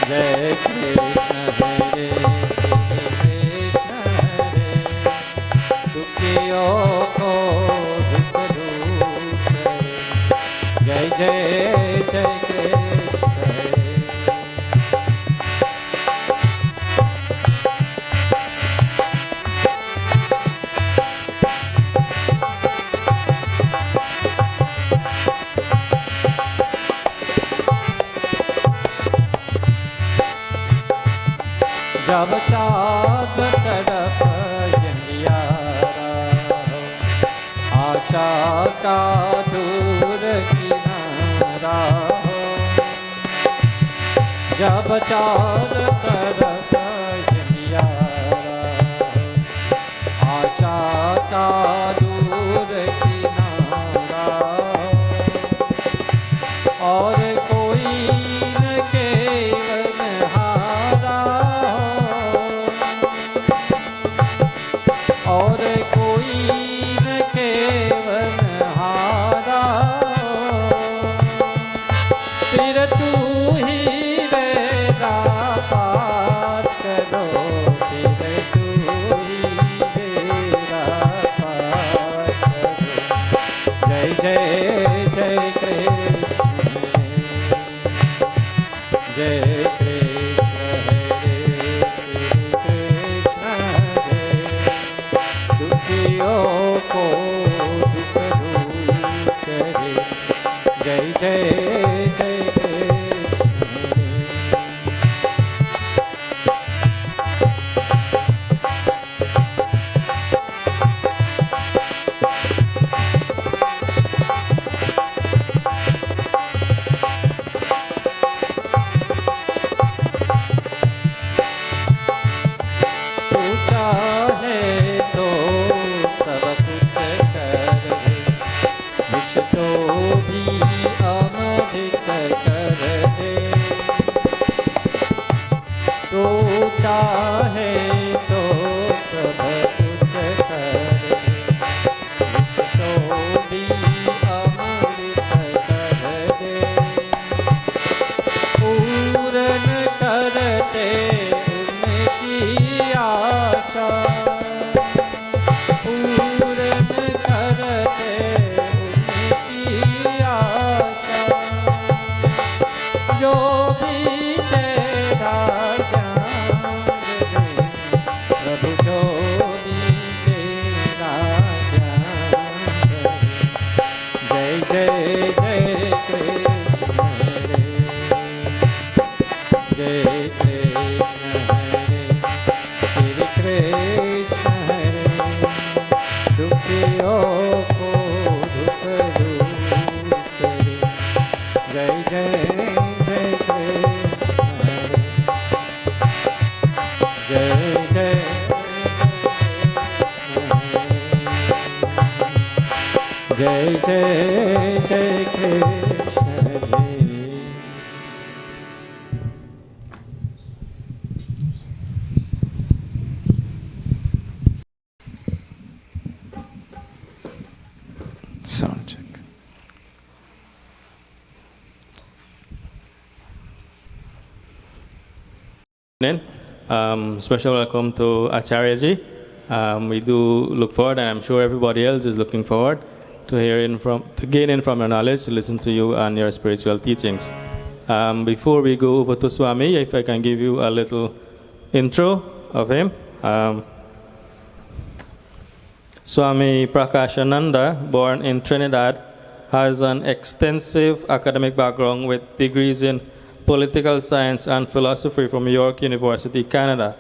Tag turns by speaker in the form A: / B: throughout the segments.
A: Jai Krishna Hare Krishna Hare Dukhiyon ko dukh door kare. Jai Jai Jai Krishna Hare. जब चाँद तरफ अंधियारा हो, आशा का दूर किनारा हो। जब चाँद तरफ अंधियारा हो, आशा का दूर किनारा हो। और कोई न केवल हारा और कोई न केवल हारा फिर तू ही मेरा पार करो फिर तू ही मेरा पार करो। जय जय जय कृष्ण जय कृष्ण हरे श्री कृष्ण हरे दुखियों को दुख दूर करे। जय जय जय कृष्ण हरे। तू चाहे तो सब कुछ कर दे, विष तो भी अमृत कर दे। तू चाहे तो सब कुछ कर दे, विष तो भी अमृत कर दे। पूर्ण करते उनकी आशा पूर्ण करते उनकी आशा जो भी तेरा ज्ञान दे प्रभु जो भी तेरा ज्ञान दे। जय जय जय कृष्ण हरे जय कृष्ण हरे श्री कृष्ण हरे दुखियों को दुख दूर करे। जय जय जय कृष्ण हरे जय जय जय जय जय कृष्ण हरे। Sound check.
B: Special welcome to Acharya-ji. We do look forward, and I'm sure everybody else is looking forward to gaining from your knowledge, to listen to you and your spiritual teachings. Before we go over to Swami, if I can give you a little intro of him. Swami Prakashananda, born in Trinidad, has an extensive academic background with degrees in political science and philosophy from York University, Canada,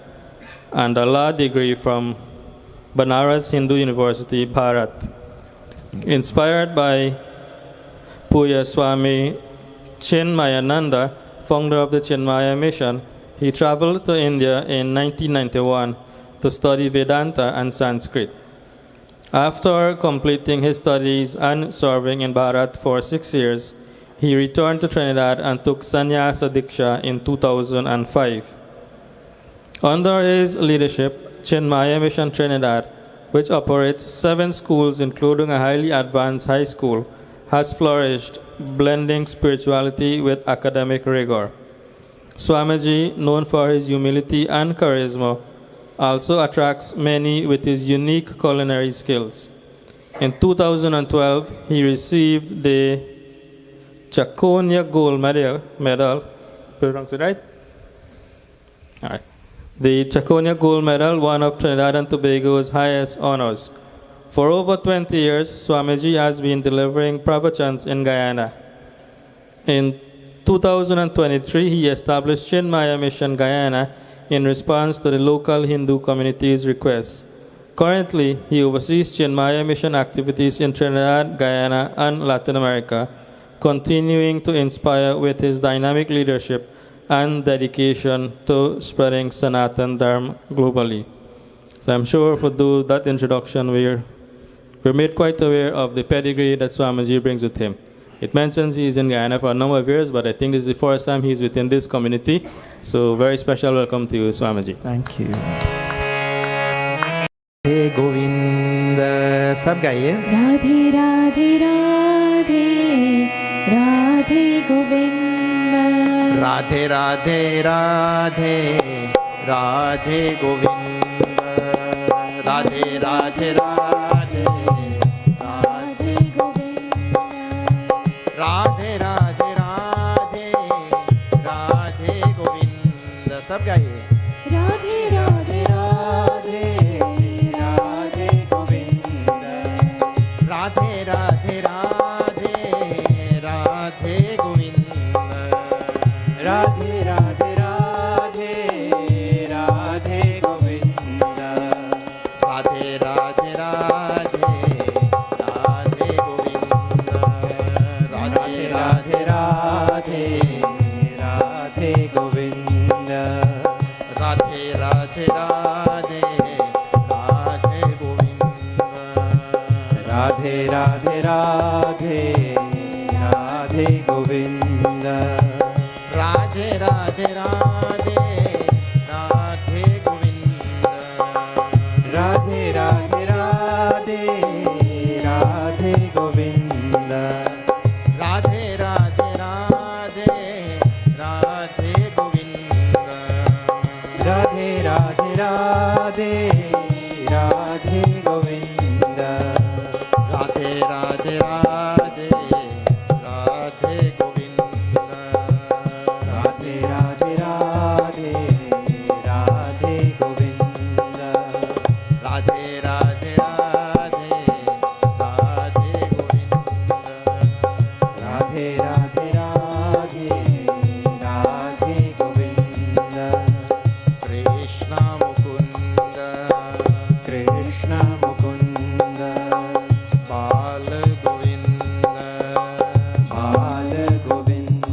B: and a law degree from Banaras Hindu University, Bharat. Inspired by Puya Swami Chinmayananda, founder of the Chinmaya Mission, he traveled to India in 1991 to study Vedanta and Sanskrit. After completing his studies and serving in Bharat for 6 years, he returned to Trinidad and took Sannyasa Diksha in 2005. Under his leadership, Chinmaya Mission Trinidad, which operates 7 schools including a highly advanced high school, has flourished, blending spirituality with academic rigor. Swamiji, known for his humility and charisma, also attracts many with his unique culinary skills. In 2012, he received the Chaconia Gold Medal. Pronounce it right? All right. The Chaconia Gold Medal, one of Trinidad and Tobago's highest honors. For over 20 years, Swamiji has been delivering pravachans in Guyana. In 2023, he established Chinmaya Mission Guyana in response to the local Hindu community's request. Currently, he oversees Chinmaya Mission activities in Trinidad, Guyana, and Latin America, continuing to inspire with his dynamic leadership and dedication to spreading Sanatan Dharma globally. So I'm sure for that introduction, we're made quite aware of the pedigree that Swamiji brings with him. It mentions he's in Guyana for a number of years, but I think this is the first time he's within this community. So very special welcome to you, Swamiji.
A: Thank you. Hey Govind, सब गाइए.
C: राधे राधे राधे राधे गोविंद.
A: राधे राधे राधे राधे गोविंद. राधे राधे राधे
C: राधे गोविंद.
A: राधे राधे राधे राधे गोविंद. सब गाइए.
C: राधे राधे राधे राधे गोविंद.
A: राधे राधे राधे राधे गोविंद. राधे राधे राधे राधे गोविंद. राधे राधे राधे राधे गोविंद. राधे राधे राधे राधे गोविंद. राधे राधे राधे राधे गोविंद. राधे राधे राधे राधे गोविंद. राधे राधे राधे राधे गोविंद. राधे राधे राधे राधे गोविंद. राधे राधे राधे राधे गोविंद. राधे राधे राधे राधे गोविंद. राधे राधे राधे राधे गोविंद. राधे राधे राधे राधे गोविंद. राधे राधे राधे राधे गोविंद. राधे राधे राधे राधे गोविंद. कृष्ण मुकुंद कृष्ण मुकुंद. बाल गोविंद बाल गोविंद.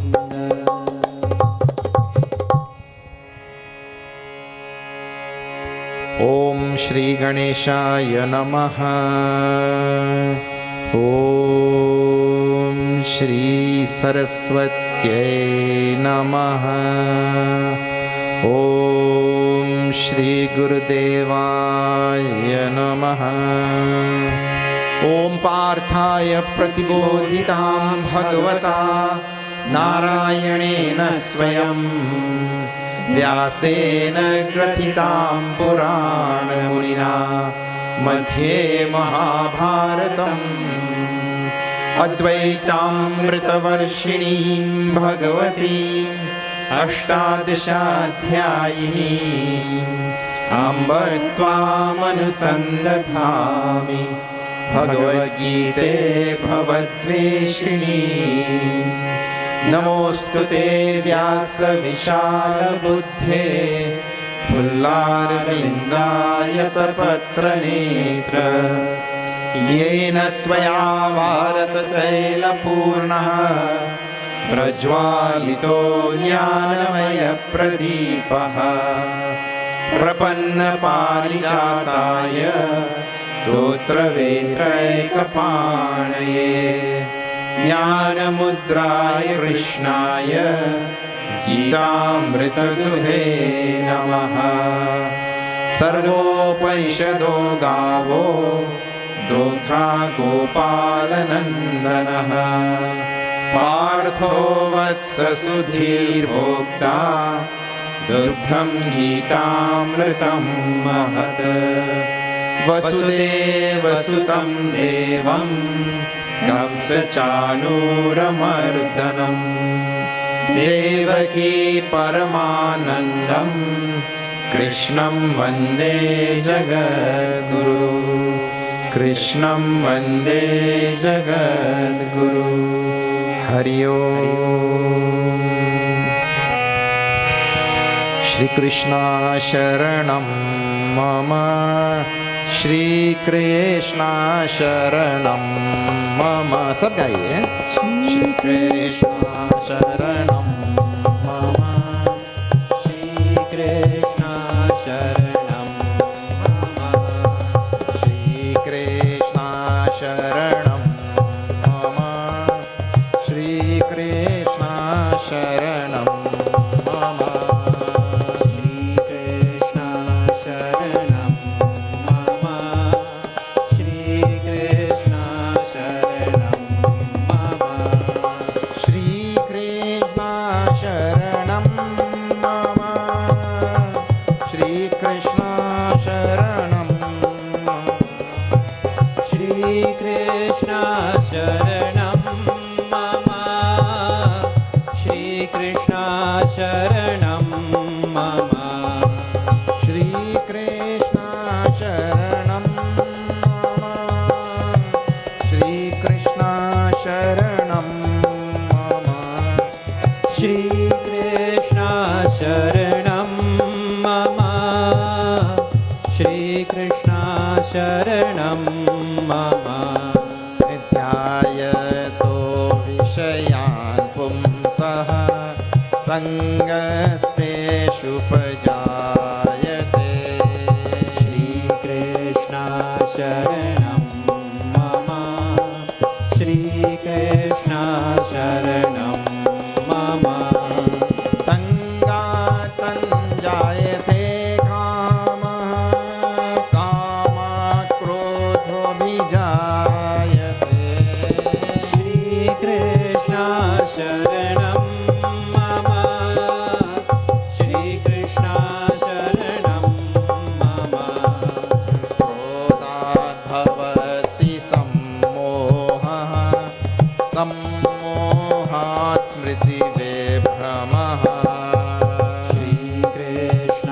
A: ओम श्री गणेशाय नमः. ओम श्री सरस्वत्यै नमः. ओम श्री गुरुदेवाय नमः. ओम पार्थाय प्रतिबोधितां भगवता नारायणेन स्वयं व्यासेन ग्रथितां पुराणमुनिना मध्ये महाभारतम् अद्वैतामृतवर्षिणीं भगवतीम् अष्टादशाध्यायिनीम् अम्ब त्वामनुसन्दधामि भगवद्गीते भवद्वेषिणी. नमोऽस्तु ते व्यासविशालबुद्धे पुल्लारविन्दायतपत्रनेत्र. येन त्वया भारततैलपूर्णः प्रज्वालितो ज्ञानमयप्रदीपः. प्रपन्नपारिजाताय स्तोत्रवेत्रैकपाणये ज्ञानमुद्राय कृष्णाय गीतामृतदुहे नमः. सर्वोपनिषदो गावो दोग्धा गोपालनन्दनः. पार्थो वत्स सुधीर्भोक्ता दुग्धं गीतामृतं महत् वसुदेवसुतं देवं कंसचाणूरमर्दनं देवकी परमानन्दं कृष्णं वन्दे जगद्गुरु कृष्णं वन्दे जगद्गुरु हरि ओम श्री कृष्ण शरणं मम श्री कृष्ण शरणं मम सब गाइए श्री कृष्ण शरणं मम श्री कृष्ण शरणं मम श्री कृष्ण शरणं मम श्री कृष्ण शरणं मम श्री कृष्ण शरणं मम श्री कृष्ण शरणं मम श्री कृष्ण शरणं मम श्री कृष्ण शरणं श्री कृष्ण शरणं मम श्री कृष्ण शरणं मम श्री कृष्ण शरणं मम श्री कृष्ण शरणं मम श्री कृष्ण शरणं मम श्री कृष्ण शरणं मम ध्यायतो विषयान् पुंसः सङ्गस्तेषुपजायते श्रीकृष्ण शरणं मम श्रीकृष्ण शरणं मम सङ्गात् सञ्जायते कामः कामात् क्रोधोऽभिजायते श्रीकृष्ण शरणं मम श्रीकृष्ण शरणं मम क्रोधात् भवति सम्मोहः सम्मोहात् स्मृतिविभ्रमः श्रीकृष्ण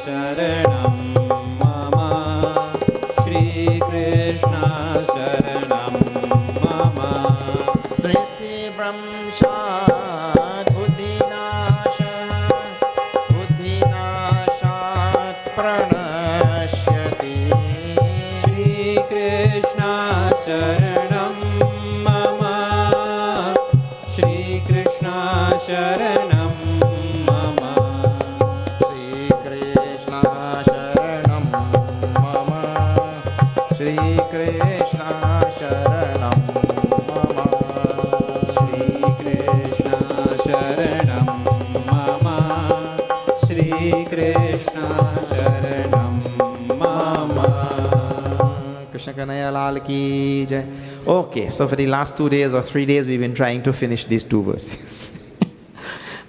A: शरणं मम श्रीकृष्ण शरणं मम धृतिभ्रंशात् बुद्धिनाशात् प्रणश्यति श्रीकृष्ण शरणं मम श्रीकृष्ण शरणं मम श्रीकृष्ण शरणं मम श्रीकृष्ण शरणं मम श्रीकृष्ण शरणं मम श्रीकृष्ण शरणं मम Krishna Kanaya Lal ki jai. Okay, so for the last 2 days or 3 days we've been trying to finish these 2 verses.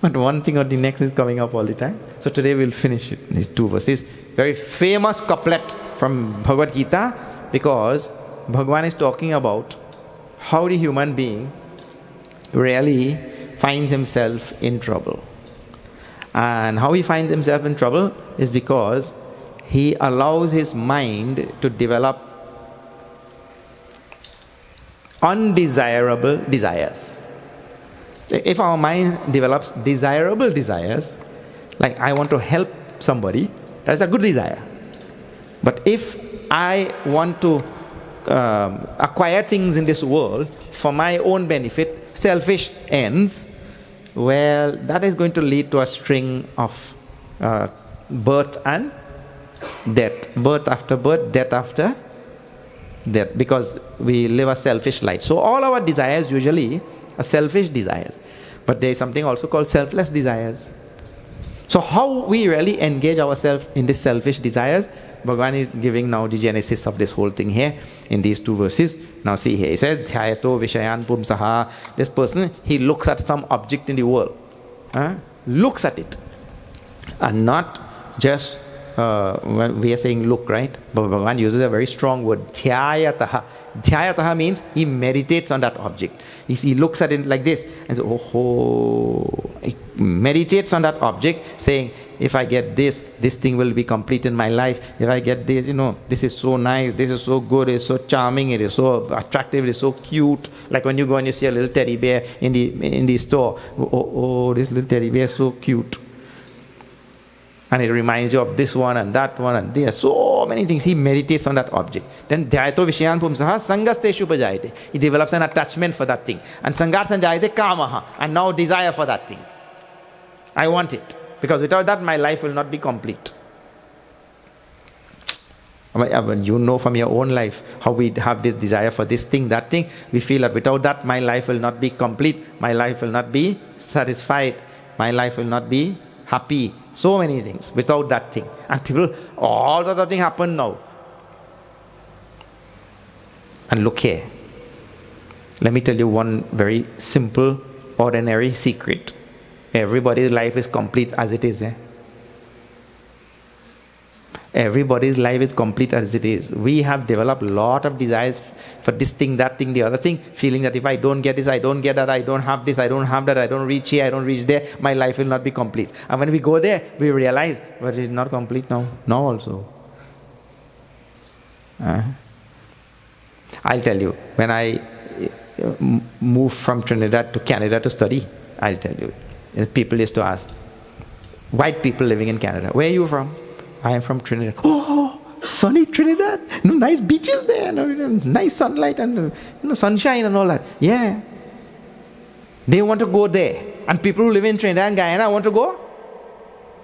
A: But one thing or the next is coming up all the time. So today we'll finish it, these 2 verses. Very famous couplet from Bhagavad Gita, because Bhagavan is talking about how the human being really finds himself in trouble. And how he finds himself in trouble is because he allows his mind to develop undesirable desires. If our mind develops desirable desires, like I want to help somebody, that's a good desire. But if I want to acquire things in this world for my own benefit, selfish ends, well, that is going to lead to a string of birth and death. Birth after birth, death after death, because we live a selfish life. So all our desires usually are selfish desires. But there is something also called selfless desires. So how we really engage ourselves in these selfish desires? Bhagavan is giving now the genesis of this whole thing here in these two verses. Now see here, he says, Dhyayato Vishayan Pumsaha. This person, he looks at some object in the world. Looks at it. And not just, when we are saying look, right? But Bhagavan uses a very strong word, Dhyayataha. Dhyayataha means he meditates on that object. He looks at it like this and says, oh, he meditates on that object, saying, if I get this, this thing will be complete in my life. If I get this, this is so nice, this is so good, it's so charming, it is so attractive, it is so cute. Like when you go and you see a little teddy bear in the store. Oh, this little teddy bear is so cute. And it reminds you of this one and that one, and there are so many things. He meditates on that object. Then dhyayato vishayan pumsaha sangasteshu pajayate. He develops an attachment for that thing. And sangar sanjayate kamaha. And now desire for that thing. I want it. Because without that, my life will not be complete. You know from your own life how we have this desire for this thing, that thing. We feel that without that, my life will not be complete. My life will not be satisfied. My life will not be happy. So many things without that thing. And people, all that thing happen now. And look here. Let me tell you one very simple, ordinary secret. Everybody's life is complete as it is. Everybody's life is complete as it is. We have developed a lot of desires for this thing, that thing, the other thing, feeling that if I don't get this, I don't get that, I don't have this, I don't have that, I don't reach here, I don't reach there, my life will not be complete. And when we go there, we realize, but it is not complete now. Now also. I'll tell you, when I moved from Trinidad to Canada to study, I'll tell you, people used to ask, white people living in Canada, where are you from? I am from Trinidad. Oh, sunny Trinidad. Nice beaches there. Nice sunlight and sunshine and all that. Yeah. They want to go there. And people who live in Trinidad and Guyana want to go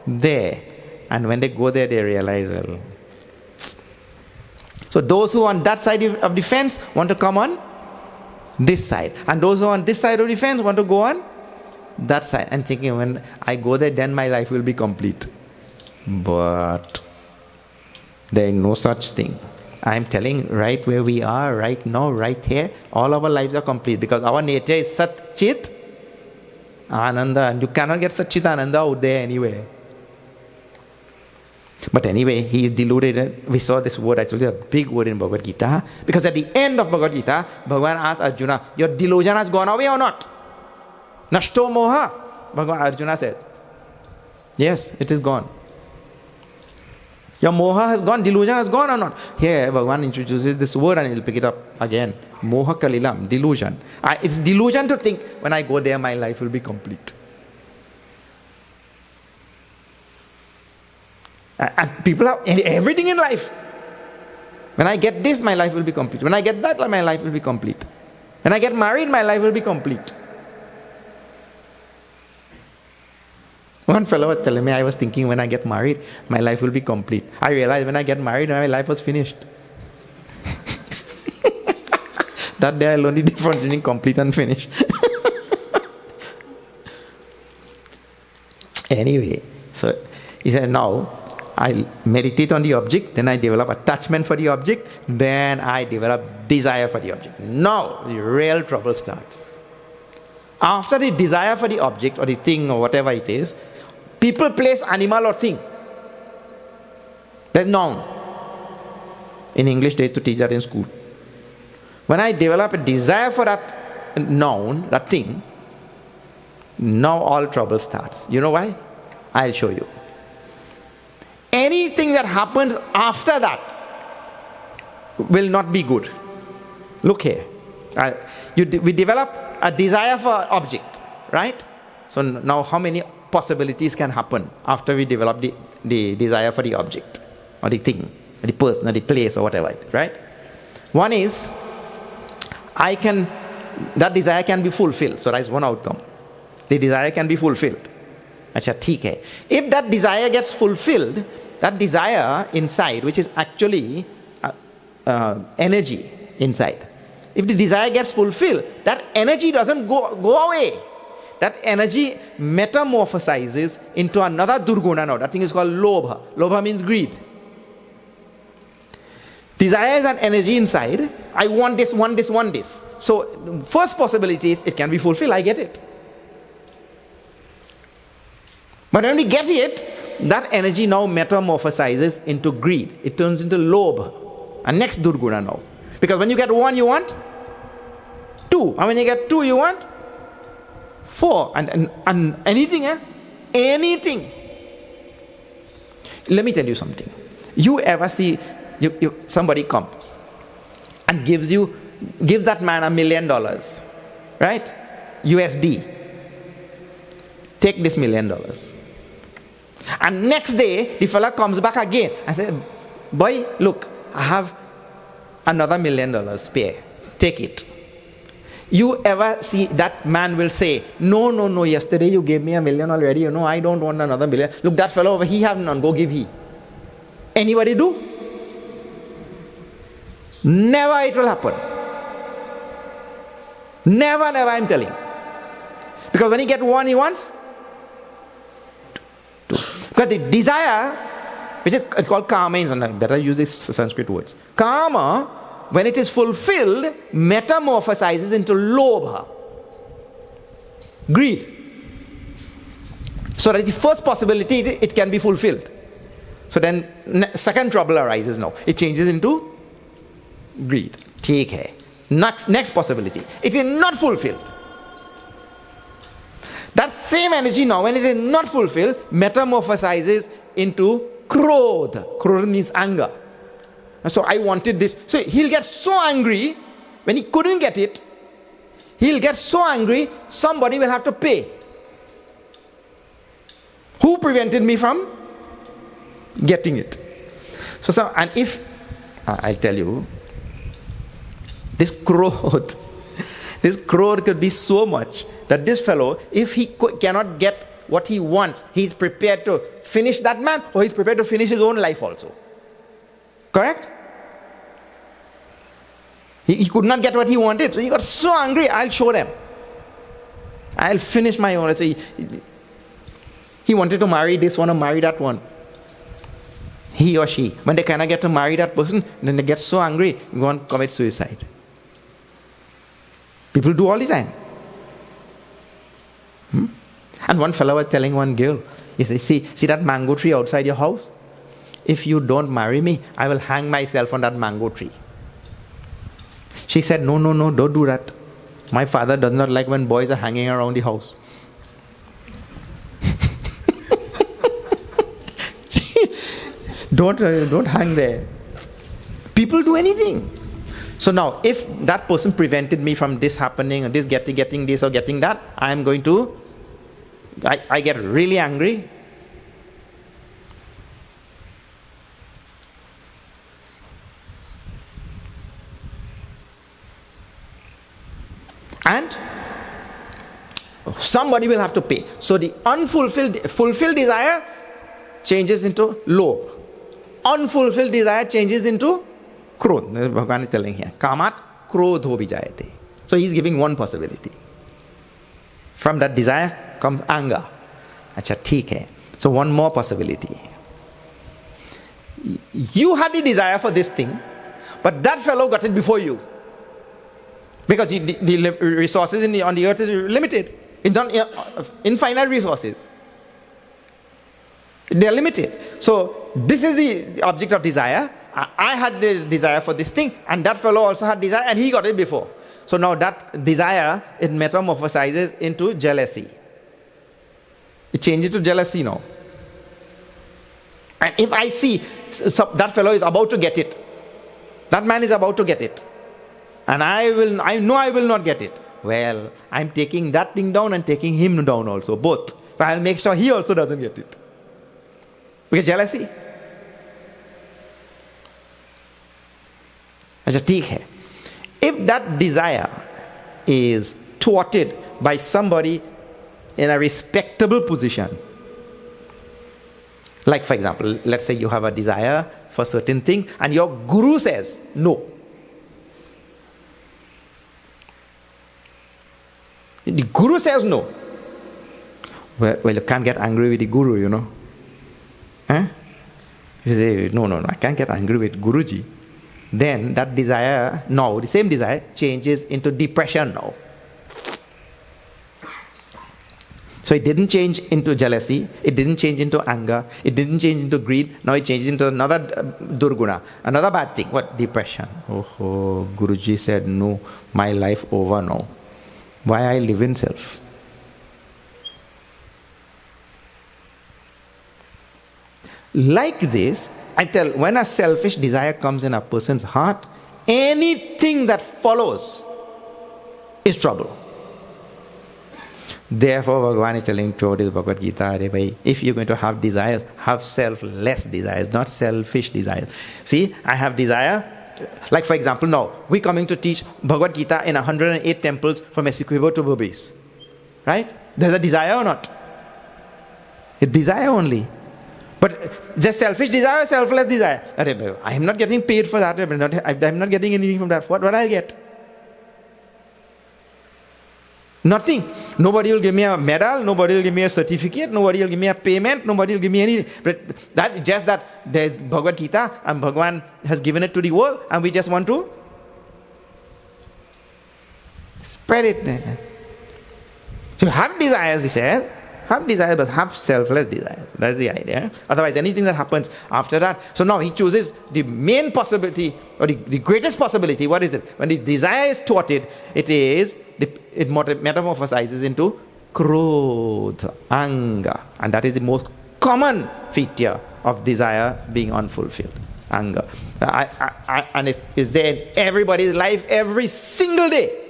A: there. And when they go there, they realize, well. So those who are on that side of the fence want to come on this side. And those who are on this side of the fence want to go on that side. And thinking, when I go there, then my life will be complete. But there is no such thing. I am telling right where we are, right now, right here, all our lives are complete because our nature is Sat Chit Ananda, and you cannot get Sat Chit Ananda out there anywhere. But anyway, he is deluded. We saw this word, actually a big word in Bhagavad Gita, because at the end of Bhagavad Gita, Bhagavan asked Arjuna, your delusion has gone away or not? Nashto moha, Arjuna says. Yes, it is gone. Your moha has gone, delusion has gone or not? Here, Bhagavan introduces this word and he'll pick it up again. Moha kalilam, delusion. It's delusion to think, when I go there, my life will be complete. And people have everything in life. When I get this, my life will be complete. When I get that, my life will be complete. When I get married, my life will be complete. One fellow was telling me, I was thinking when I get married, my life will be complete. I realized when I get married, my life was finished. That day I learned the difference between complete and finished. Anyway, so he said, now I meditate on the object, then I develop attachment for the object, then I develop desire for the object. Now the real trouble starts. After the desire for the object or the thing or whatever it is, people place animal or thing. There's noun. In English, they used to teach that in school. When I develop a desire for that noun, that thing, now all trouble starts. You know why? I'll show you. Anything that happens after that will not be good. Look here. We develop a desire for object, right? So now how many possibilities can happen after we develop the desire for the object or the thing or the person or the place or whatever, right? One is that desire can be fulfilled. So that's one outcome. The desire can be fulfilled. Acha, theek hai. If that desire gets fulfilled, that desire inside, which is actually energy inside, if the desire gets fulfilled, that energy doesn't go away. That energy metamorphosizes into another durguna now. That thing is called lobha. Lobha means greed. Desire is an energy inside. I want this, want this, want this. So first possibility is it can be fulfilled, I get it. But when we get it, that energy now metamorphosizes into greed. It turns into lobh. And next durguna now. Because when you get one, you want two. And when you get two, you want four. And anything, anything. Let me tell you something. You ever see somebody comes and gives that man $1 million, right? USD. Take this $1 million. And next day, the fella comes back again and says, boy, look, I have another $1 million spare. Take it. You ever see that man will say, no, yesterday you gave me $1 million already, I don't want another $1 million. Look, that fellow over, he have none, go give he. Anybody do? Never it will happen. Never, I'm telling. Because when he get one, he wants two. Because the desire, which is called karma, better use these Sanskrit words. Karma, when it is fulfilled, metamorphosizes into lobha, greed. So that is the first possibility, it can be fulfilled. So then second trouble arises now. It changes into greed. Take hai. Next possibility. It is not fulfilled. That same energy now, when it is not fulfilled, metamorphosizes into krodh. Krodh means anger. So I wanted this. So he'll get so angry when he couldn't get it. He'll get so angry, somebody will have to pay. Who prevented me from getting it? So and if, I'll tell you, this krodh could be so much that this fellow, if he cannot get what he wants, he's prepared to finish that man, or he's prepared to finish his own life also. Correct? He could not get what he wanted, so he got so angry, I'll show them. I'll finish my own. So he wanted to marry this one or marry that one. He or she. When they cannot get to marry that person, then they get so angry, go and commit suicide. People do all the time. And one fellow was telling one girl, he said, see that mango tree outside your house? If you don't marry me, I will hang myself on that mango tree. She said, no, don't do that. My father does not like when boys are hanging around the house. Don't hang there. People do anything. So now, if that person prevented me from this happening, or this getting this or getting that, I get really angry. And somebody will have to pay. So the fulfilled desire changes into lobh. Unfulfilled desire changes into krodh. Bhagavan is telling here. Kamat krodho vijayate. So he's giving one possibility. From that desire comes anger. Acha, theek hai. So one more possibility. You had the desire for this thing, but that fellow got it before you. Because the resources on the earth is limited. It's not infinite resources. They are limited. So this is the object of desire. I had the desire for this thing, and that fellow also had desire, and he got it before. So now that desire, it metamorphosizes into jealousy. It changes to jealousy now. And if I see that fellow is about to get it, that man is about to get it, and I know I will not get it, well, I'm taking that thing down and taking him down also, both. So I'll make sure he also doesn't get it. Because jealousy. If that desire is thwarted by somebody in a respectable position, like for example, let's say you have a desire for a certain thing and your guru says no. The guru says no. Well, you can't get angry with the guru, you know. You say, no, I can't get angry with Guruji. then that desire now, the same desire, changes into depression now. So it didn't change into jealousy, it didn't change into anger, it didn't change into greed, now it changes into another durguna, another bad thing. What? Depression. Oh, Guruji said, no, my life over now. Why I live in self? Like this, I tell, when a selfish desire comes in a person's heart, anything that follows is trouble. Therefore, Bhagavan is telling throughout his Bhagavad Gita, if you're going to have desires, have selfless desires, not selfish desires. See, I have desire. Like for example, now, we're coming to teach Bhagavad Gita in 108 temples from Essequibo to Bobis. Right? There's a desire or not? It's desire only. But there's selfish desire or selfless desire? I am not getting paid for that. I'm not getting anything from that. What I'll get? Nothing. Nobody will give me a medal, nobody will give me a certificate, nobody will give me a payment, nobody will give me anything. But that just that there's Bhagavad Gita and Bhagavan has given it to the world and we just want to spread it. So have desires, he says. Have desires, but have selfless desires. That's the idea. Otherwise, anything that happens after that. So now he chooses the main possibility, or the greatest possibility. What is it? When the desire is thwarted, it metamorphosizes into krodha, anger. And that is the most common feature of desire being unfulfilled. Anger. And it is there in everybody's life every single day.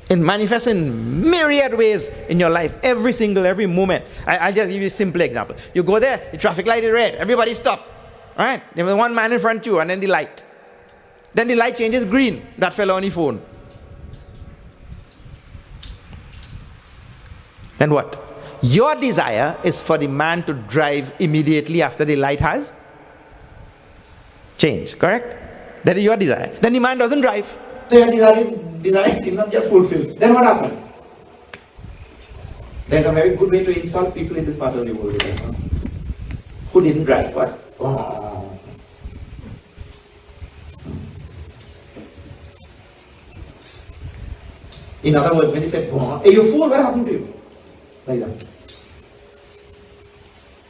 A: It manifests in myriad ways in your life, every moment. I'll just give you a simple example. You go there, the traffic light is red, everybody stop. Alright? There was one man in front of you and then the light. Then the light changes green. That fellow on the phone. Then what? Your desire is for the man to drive immediately after the light has changed, correct? That is your desire. Then the man doesn't drive. So your desire did not get fulfilled. Then what happens? There's a very good way to insult people in this part of the world. Who didn't drive? What? Oh. In other words, when he said, hey, you fool, what happened to you? Like that.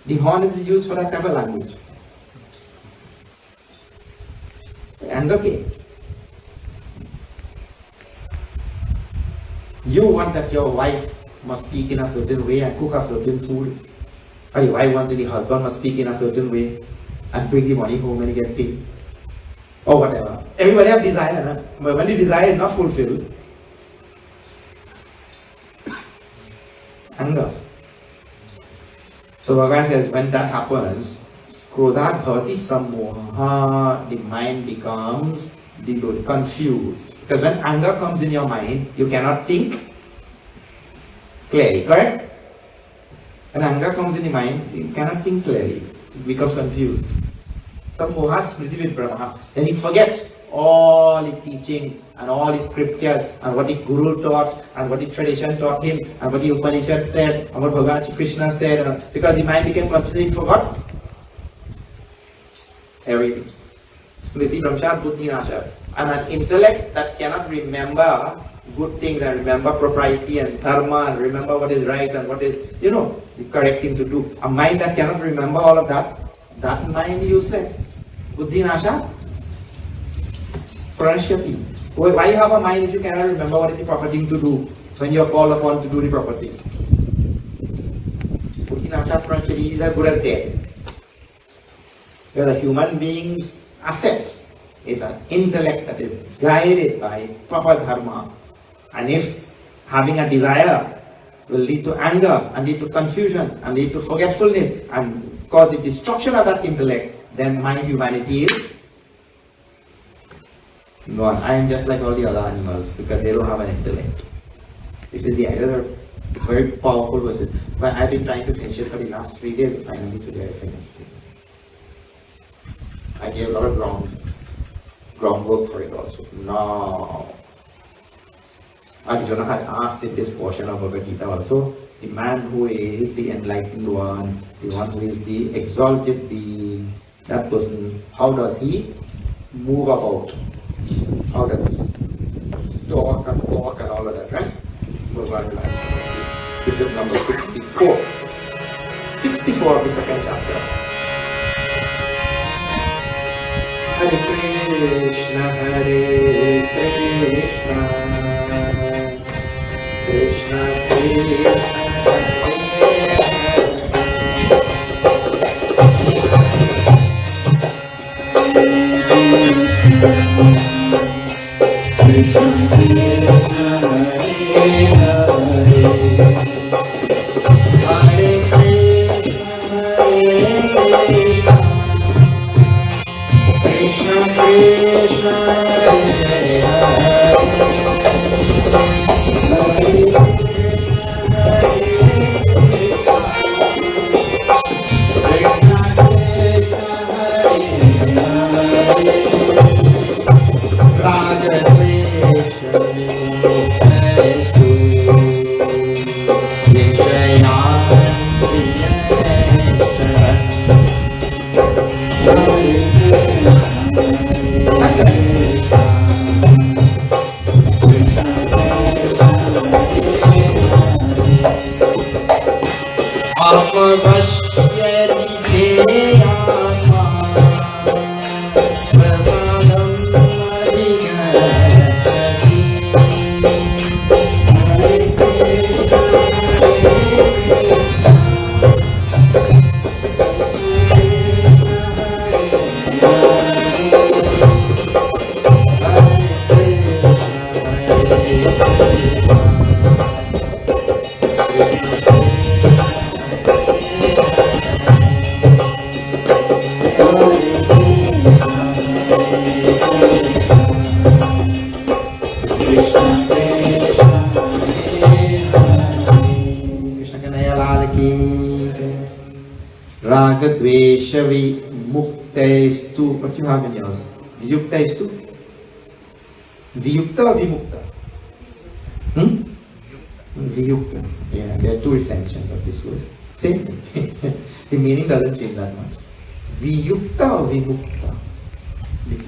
A: The horn is used for a type of language. Anger came. You want that your wife must speak in a certain way and cook a certain food. Or your wife wanted the husband must speak in a certain way and bring the money home and get paid. Or whatever. Everybody has desire, no? But when the desire is not fulfilled, anger. So Bhagavan says when that happens, krodhat bhavati sammoha, the mind becomes confused. Because when anger comes in your mind, you cannot think clearly, correct? When anger comes in the mind, you cannot think clearly. It becomes confused. Sammoha smriti vibramaha. Then he forgets all the teaching and all the scriptures and what the Guru taught and what the tradition taught him and what the Upanishad said and what Bhagavan Shri Krishna said. Because the mind became confused, he forgot everything. Smriti Brahmshat Buddhi Nasha. And an intellect that cannot remember good things and remember propriety and dharma and remember what is right and what is, the correct thing to do. A mind that cannot remember all of that, that mind is useless. Buddhi Nasha Pranashyati. Why you have a mind if you cannot remember what is the proper thing to do when you are called upon to do the proper thing? Buddhi Nasha Pranashyati is as good as dead. Where a human being's asset is an intellect that is guided by proper dharma. And if having a desire will lead to anger and lead to confusion and lead to forgetfulness and cause the destruction of that intellect, then my humanity is gone. I am just like all the other animals because they don't have an intellect. This is the idea. Very powerful verses. But I've been trying to finish it for the last 3 days. Finally today I finished it. I gave a lot of groundwork for it also. Now, Arjuna had asked in this portion of Bhagavad Gita also, the man who is the enlightened one, the one who is the exalted being, that person, how does he move about. How does it? Talk and all of that, right? Bhagavad will answer us. This is number 64. 64 of the second chapter. Hare Krishna, Hare Krishna, Krishna Krishna, Vimukta. What you have in yours? Viyukta is to? Viyukta or Vimukta? Viyukta. Yeah, there are two extensions of this word. Same thing. The meaning doesn't change that much. Viyukta or Vimukta?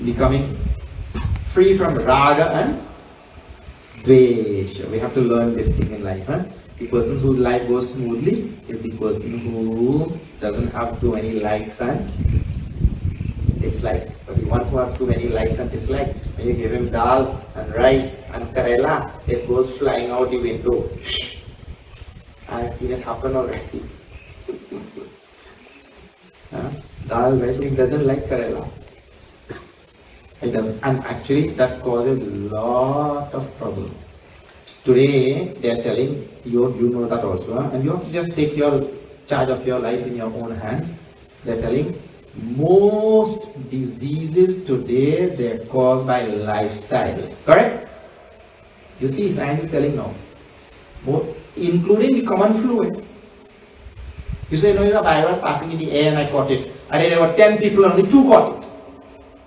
A: Becoming free from raga and dvesha. We have to learn this thing in life. Huh? The person whose life goes smoothly is the person who doesn't have too many likes and dislikes. But the one who has too many likes and dislikes, when you give him dal and rice and karela, it goes flying out the window. I've seen it happen already. Dal, rice, he doesn't like karela. It doesn't. And actually that causes a lot of trouble. Today they are telling you know that also, and you have to just take your charge of your life in your own hands. They are telling most diseases today they are caused by lifestyles. Correct? You see, science is telling now, including the common flu. You say, no, the virus passing in the air and I caught it. And then there were 10 people, only 2 caught it.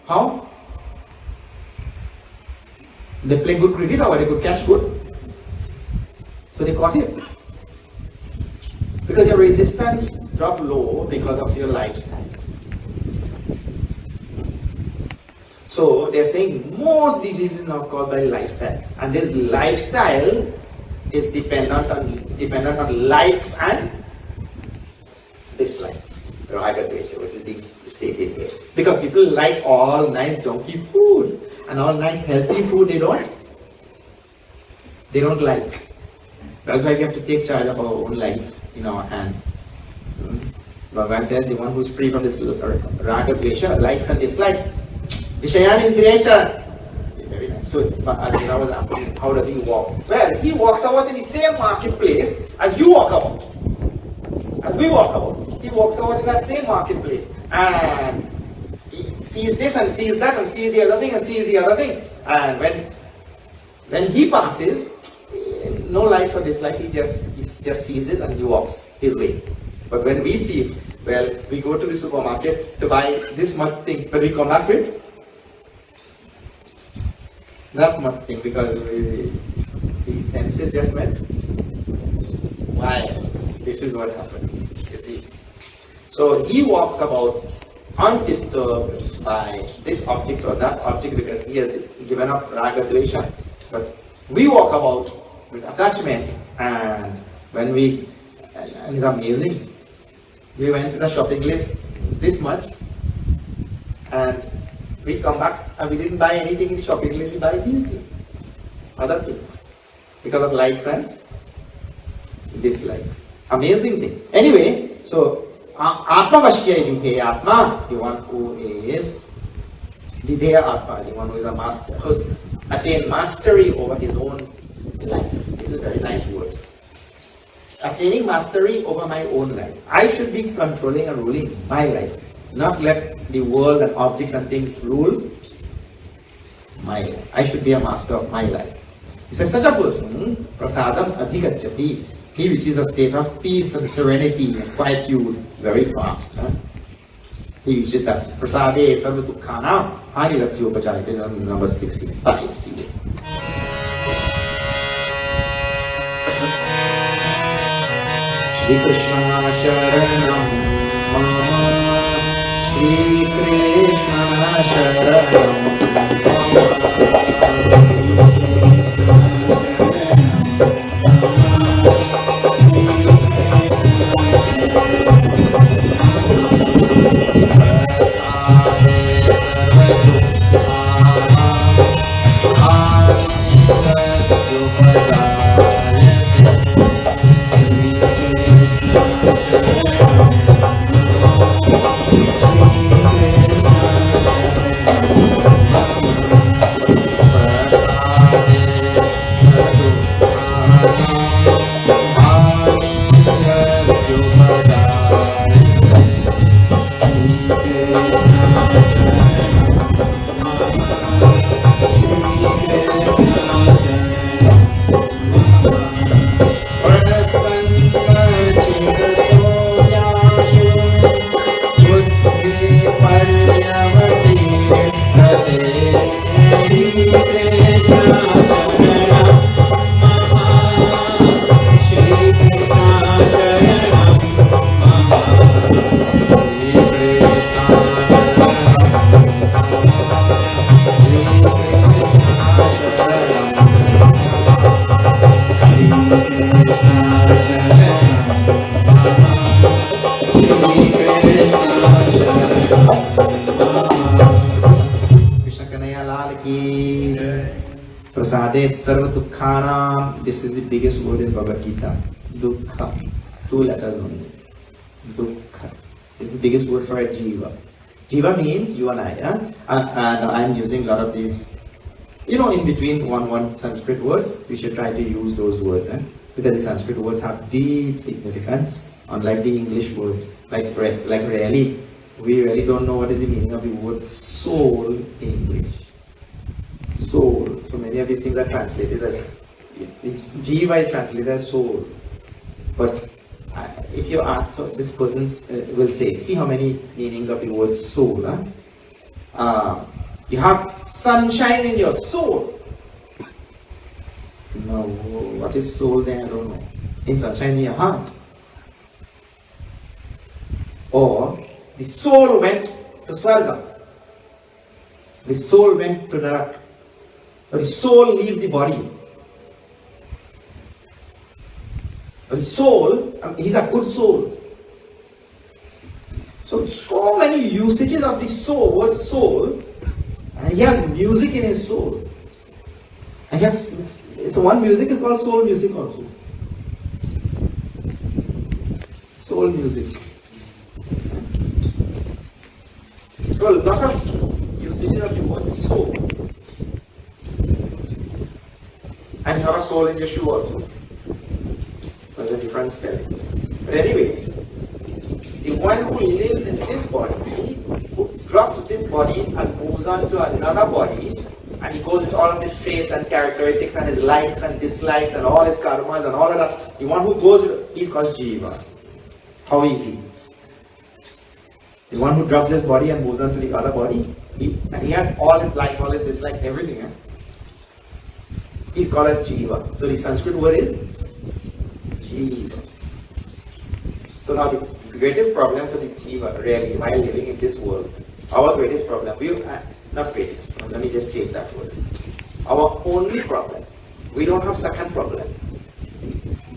A: How? They play good cricket or they could catch good. So they caught it. Because your resistance dropped low because of your lifestyle. So they're saying most diseases are caused by lifestyle. And this lifestyle is dependent on likes and dislikes. Raga ratio, which is being stated here. Because people like all nice junky food and all nice healthy food they don't like. That's why we have to take charge of our own life in our hands. Bhagavad says the one who's free from this raga dvesha, likes and dislikes. Vishayan indresha. Very nice. So Arjuna was asking, how does he walk? Well, he walks about in the same marketplace as you walk about. As we walk about. He walks about in that same marketplace. And he sees this and sees that and sees the other thing and sees the other thing. And when he passes, no likes or dislikes, he just sees it and he walks his way. But when we see it, well, we go to the supermarket to buy this much thing, but we come back with that much thing because the senses just went wild. This is what happened. You see. So he walks about undisturbed by this object or that object because he has given up raga dvesha. But we walk about with attachment, and when we, and it's amazing, we went to the shopping list this much, and we come back and we didn't buy anything in the shopping list, we buy these things, other things, because of likes and dislikes. Amazing thing. Anyway, so Atma Vashya Vidheya Atma, the one who is Vidheya Atma, the one who is a master, who's attained mastery over his own life. This is a very nice word. Attaining mastery over my own life. I should be controlling and ruling my life, not let the world and objects and things rule my life. I should be a master of my life. He says, such a person, prasadam adhigacchati, he reaches a state of peace and serenity and quietude very fast. He reaches that. Prasade sarva dukkhana hanilasya upacharite, number 65. See it. Shri Krishna Sharanam Mama, Shri Krishna Sharanam Mama. This is the biggest word in Bhagavad Gita. Dukkha. 2 letters only. Dukkha. It's the biggest word for a jiva. Jiva means you and I. And I'm using a lot of these, in between one Sanskrit words. We should try to use those words. Because the Sanskrit words have deep significance, unlike the English words. Like really, we really don't know what is the meaning of the word soul in English. Soul. So many of these things are translated as Jiva is translated as soul. But if you ask, so this person will say, see how many meanings of the word soul. You have sunshine in your soul. No, what is soul then? I don't know. In sunshine in your heart. Or the soul went to Swarga. The soul went to Narak. Or the soul leave the body. But the soul, he's a good soul. So many usages of the soul, word soul, and he has music in his soul. And he has, so one music is called soul music also. Soul music. So a lot of usages of the word soul. And you have a soul in your shoe also. That's a different spelling. But anyway, the one who lives in this body, who drops this body and moves on to another body, and he goes with all of his traits and characteristics and his likes and dislikes and all his karmas and all of that, the one who goes with, he's called Jiva. How is he? The one who drops his body and moves on to the other body, he has all his likes, all his dislikes, everything. He's called as Jiva. So the Sanskrit word is Jiva. So now the greatest problem for the jiva, really, while living in this world, our greatest problem, not greatest, let me just change that word. Our only problem, we don't have second problem.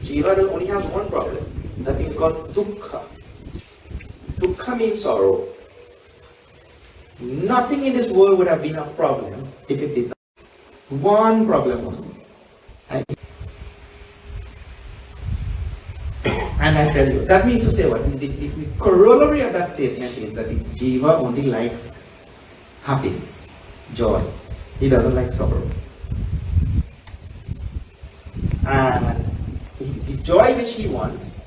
A: Jiva only has one problem, that is called dukkha. Dukkha means sorrow. Nothing in this world would have been a problem if it did not. One problem only. And I tell you, that means to say what? The corollary of that statement is that the jiva only likes happiness, joy. He doesn't like sorrow. And the joy which he wants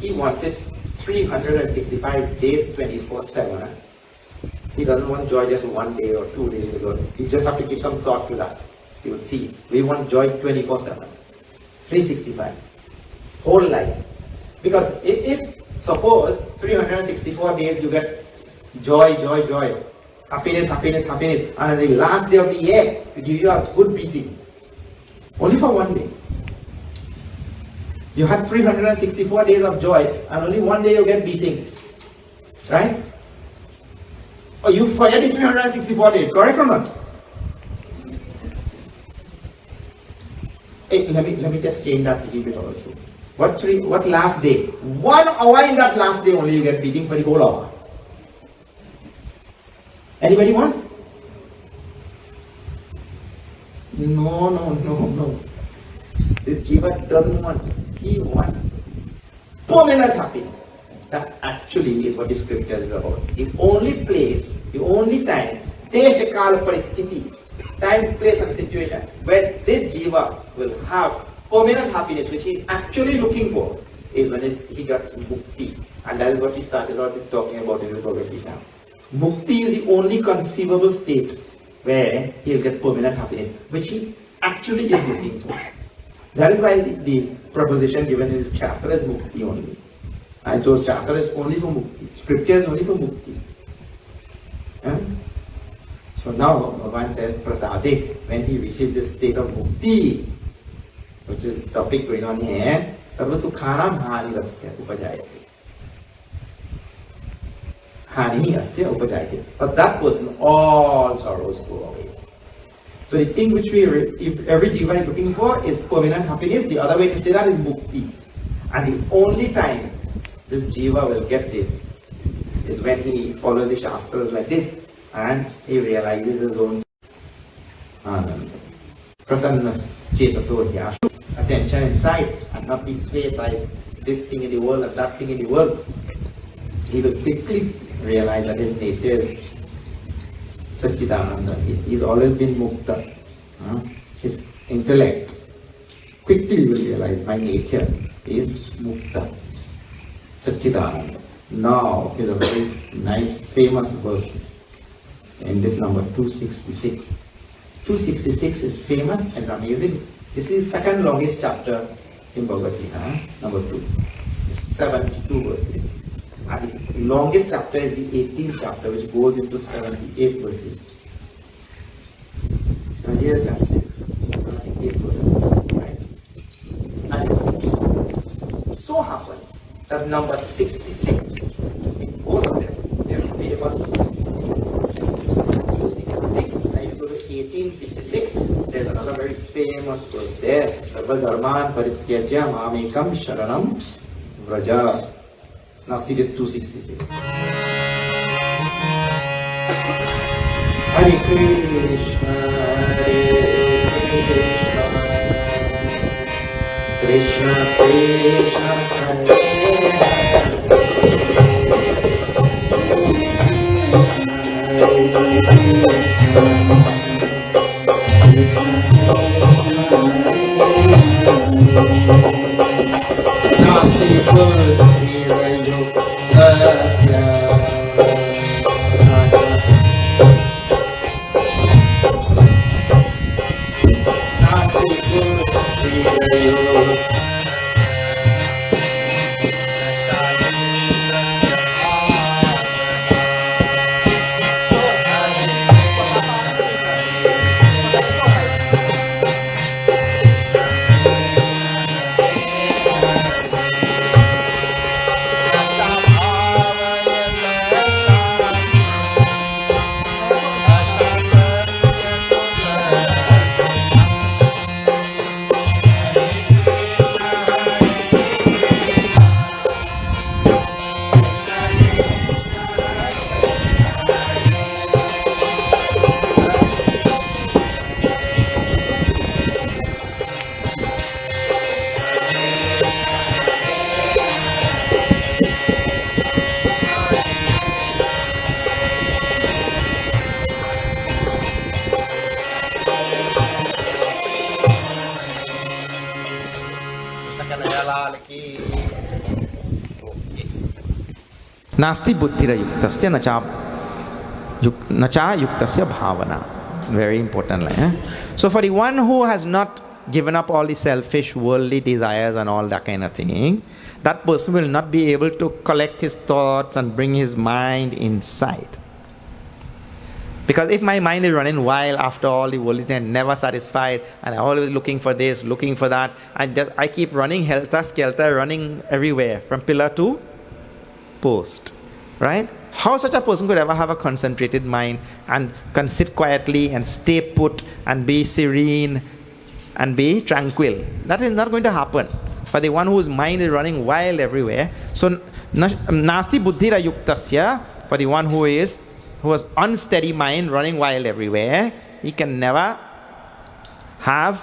A: it 365 days, 24/7. He doesn't want joy just 1 day or 2 days ago. You just have to give some thought to that. You will see. We want joy 24/7, 365, whole life. Because if suppose 364 days you get joy, happiness, and on the last day of the year, we give you a good beating. Only for 1 day. You had 364 days of joy, and only 1 day you get beating. Right? Or you forget the 364 days, correct or not? Hey, let me just change that a little bit also. What last day? 1 hour in that last day only you get beating for the whole hour. Anybody wants? No. This jiva doesn't want. He wants permanent happiness. That actually is what the scripture is about. The only place, the only time, desha kala paristhiti, time, place and situation where this jiva will have permanent happiness, which he is actually looking for, is when he gets mukti. And that is what we started out with talking about in the Bhagavad Gita. Mukti is the only conceivable state where he will get permanent happiness, which he actually is looking for. That is why the proposition given in his Shastra is mukti only. And so Shastra is only for mukti. Scripture is only for mukti. So now Bhagavan says prasade, when he reaches this state of mukti, which is the topic going on here, sarva dukhanam hani asya upajayate. Hani asya upajayate. For that person, all sorrows go away. So the thing which if every jiva is looking for is permanent happiness, the other way to say that is mukti. And the only time this jiva will get this is when he follows the shastras like this and he realizes his own ananda. Prasanna chetaso hyashu. Attention inside and not be swayed by this thing in the world or that thing in the world. He will quickly realize that his nature is Satchidananda. He's always been mukta. His intellect quickly will realize my nature is mukta. Satchidananda. Now is a very nice, famous verse in this number 266. 266 is famous and amazing. This is second longest chapter in Bhagavad Gita, number 2. It's 72 verses. And the longest chapter is the 18th chapter, which goes into 78 verses. And here is 76, 78 verses. Right? And so happens that number 66, in both of them, they are famous. 266, and you go to 1866, there's another very famous verse there. Sarva dharman parityajya mamekam sharanam vraja. Now see this 266. Hare Krishna, Hare Krishna, Krishna Krishna, Hare Nasti buddhira yuktasya nacha yuktasya bhavana. Very important line. So for the one who has not given up all the selfish worldly desires and all that kind of thing, that person will not be able to collect his thoughts and bring his mind inside. Because if my mind is running wild after all the worldly things, never satisfied, and I'm always looking for this, looking for that, I keep running helter-skelter, running everywhere, from pillar to post, right? How such a person could ever have a concentrated mind and can sit quietly and stay put and be serene and be tranquil? That is not going to happen. For the one whose mind is running wild everywhere, so nasti buddhira yuktasya, for the one who has unsteady mind running wild everywhere, he can never have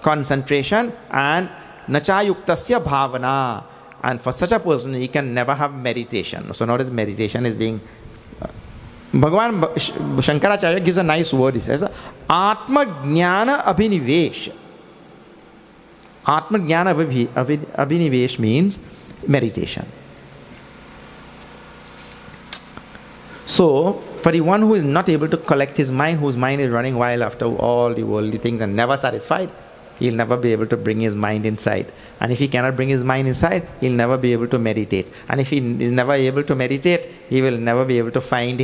A: concentration, and nacha yuktasya bhavana, and for such a person he can never have meditation. So notice meditation is being Bhagavan Shankaracharya gives a nice word. He says Atma Jnana Abhinivesh. Atma Jnana Abhinivesh means meditation. So, for the one who is not able to collect his mind, whose mind is running wild after all the worldly things and never satisfied, he'll never be able to bring his mind inside. And if he cannot bring his mind inside, he'll never be able to meditate. And if he is never able to meditate, he will never be able to find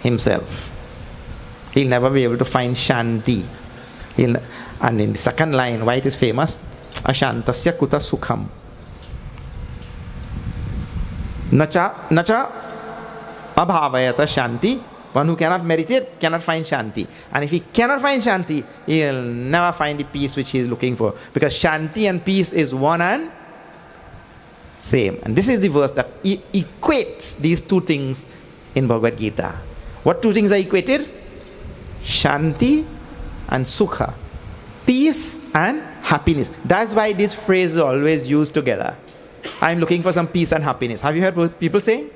A: himself. He'll never be able to find Shanti. And in the second line, why it is famous? Ashantasya kuta sukham. Nacha abhavayata shanti. One who cannot meditate cannot find shanti. And if he cannot find shanti, he will never find the peace which he is looking for. Because shanti and peace is one and same. And this is the verse that equates these two things in Bhagavad Gita. What two things are equated? Shanti and sukha. Peace and happiness. That's why this phrase is always used together. I'm looking for some peace and happiness. Have you heard people saying?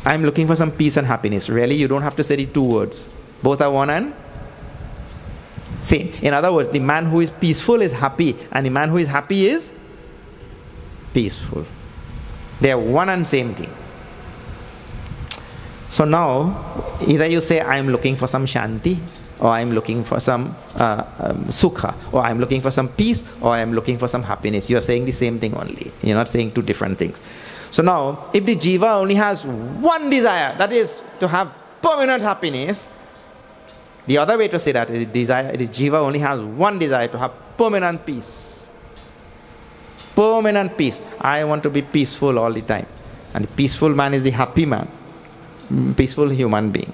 A: I'm looking for some peace and happiness. Really, you don't have to say the two words. Both are one and same. In other words, the man who is peaceful is happy, and the man who is happy is peaceful. They are one and same thing. So now, either you say, I'm looking for some shanti, or I'm looking for some sukha, or I'm looking for some peace, or I'm looking for some happiness. You are saying the same thing only. You're not saying two different things. So now, if the jiva only has one desire, that is to have permanent happiness, the other way to say that is the jiva only has one desire, to have permanent peace. Permanent peace. I want to be peaceful all the time. And the peaceful man is the happy man. Peaceful human being.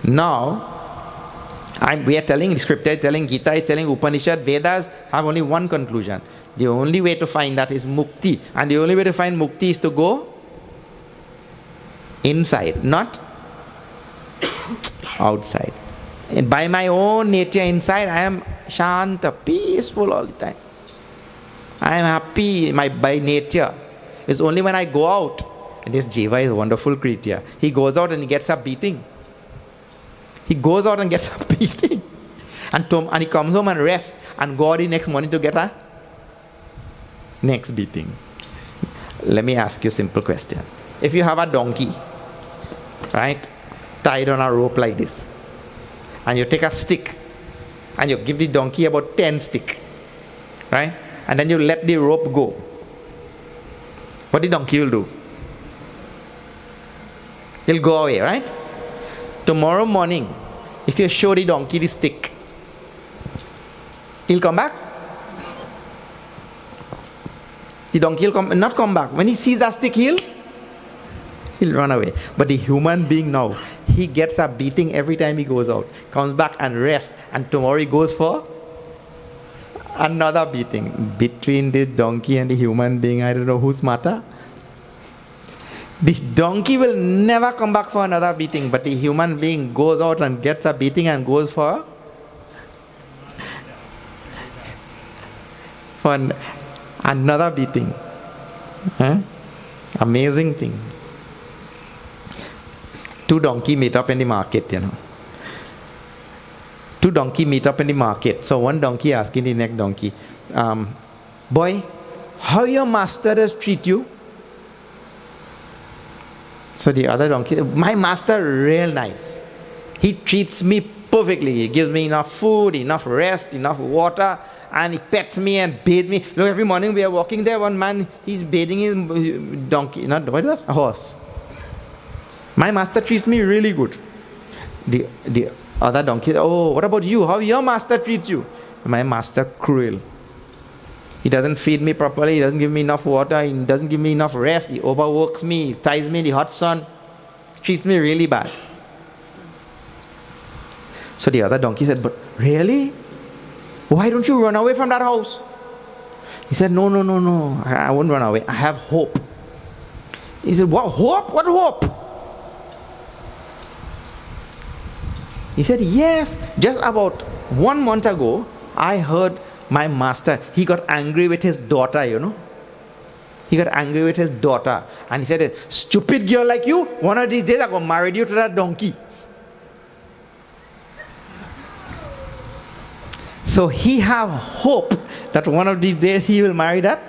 A: Now, we are telling, scripture is telling, Gita is telling, Upanishad, Vedas have only one conclusion. The only way to find that is mukti. And the only way to find mukti is to go inside, not outside. And by my own nature inside, I am shanta, peaceful all the time. I am happy by nature. It's only when I go out, and this jiva is a wonderful creature. He goes out and he gets a beating. He goes out and gets a beating. And he comes home and rests and go out the next morning to get a next beating. Let me ask you a simple question. If you have a donkey, right, tied on a rope like this, and you take a stick and you give the donkey about 10 sticks, right, and then you let the rope go, what the donkey will do? He'll go away, right? Tomorrow morning, if you show the donkey the stick, he'll come back. The donkey will not come back. When he sees that stick, he'll run away. But the human being now, he gets a beating every time he goes out, comes back and rests, and tomorrow he goes for another beating. Between the donkey and the human being, I don't know who's smarter. The donkey will never come back for another beating, but the human being goes out and gets a beating and goes for another beating. Amazing thing. Two donkeys meet up in the market, Two donkeys meet up in the market. So one donkey asking the next donkey, boy, how your master does treat you? So the other donkey, my master real nice. He treats me perfectly. He gives me enough food, enough rest, enough water, and he pets me and bathes me. Look, every morning we are walking there, one man, he's bathing his donkey, not, what is that? A horse. My master treats me really good. The other donkey, oh, what about you? How your master treats you? My master cruel. He doesn't feed me properly, he doesn't give me enough water, he doesn't give me enough rest, he overworks me, he ties me in the hot sun, treats me really bad. So the other donkey said, but really? Why don't you run away from that house? He said, no, I won't run away, I have hope. He said, what hope? What hope? He said, yes, just about 1 month ago, I heard my master, he got angry with his daughter, you know. He got angry with his daughter. And he said, stupid girl like you, one of these days I'm going to marry you to that donkey. So he have hope that one of these days he will marry that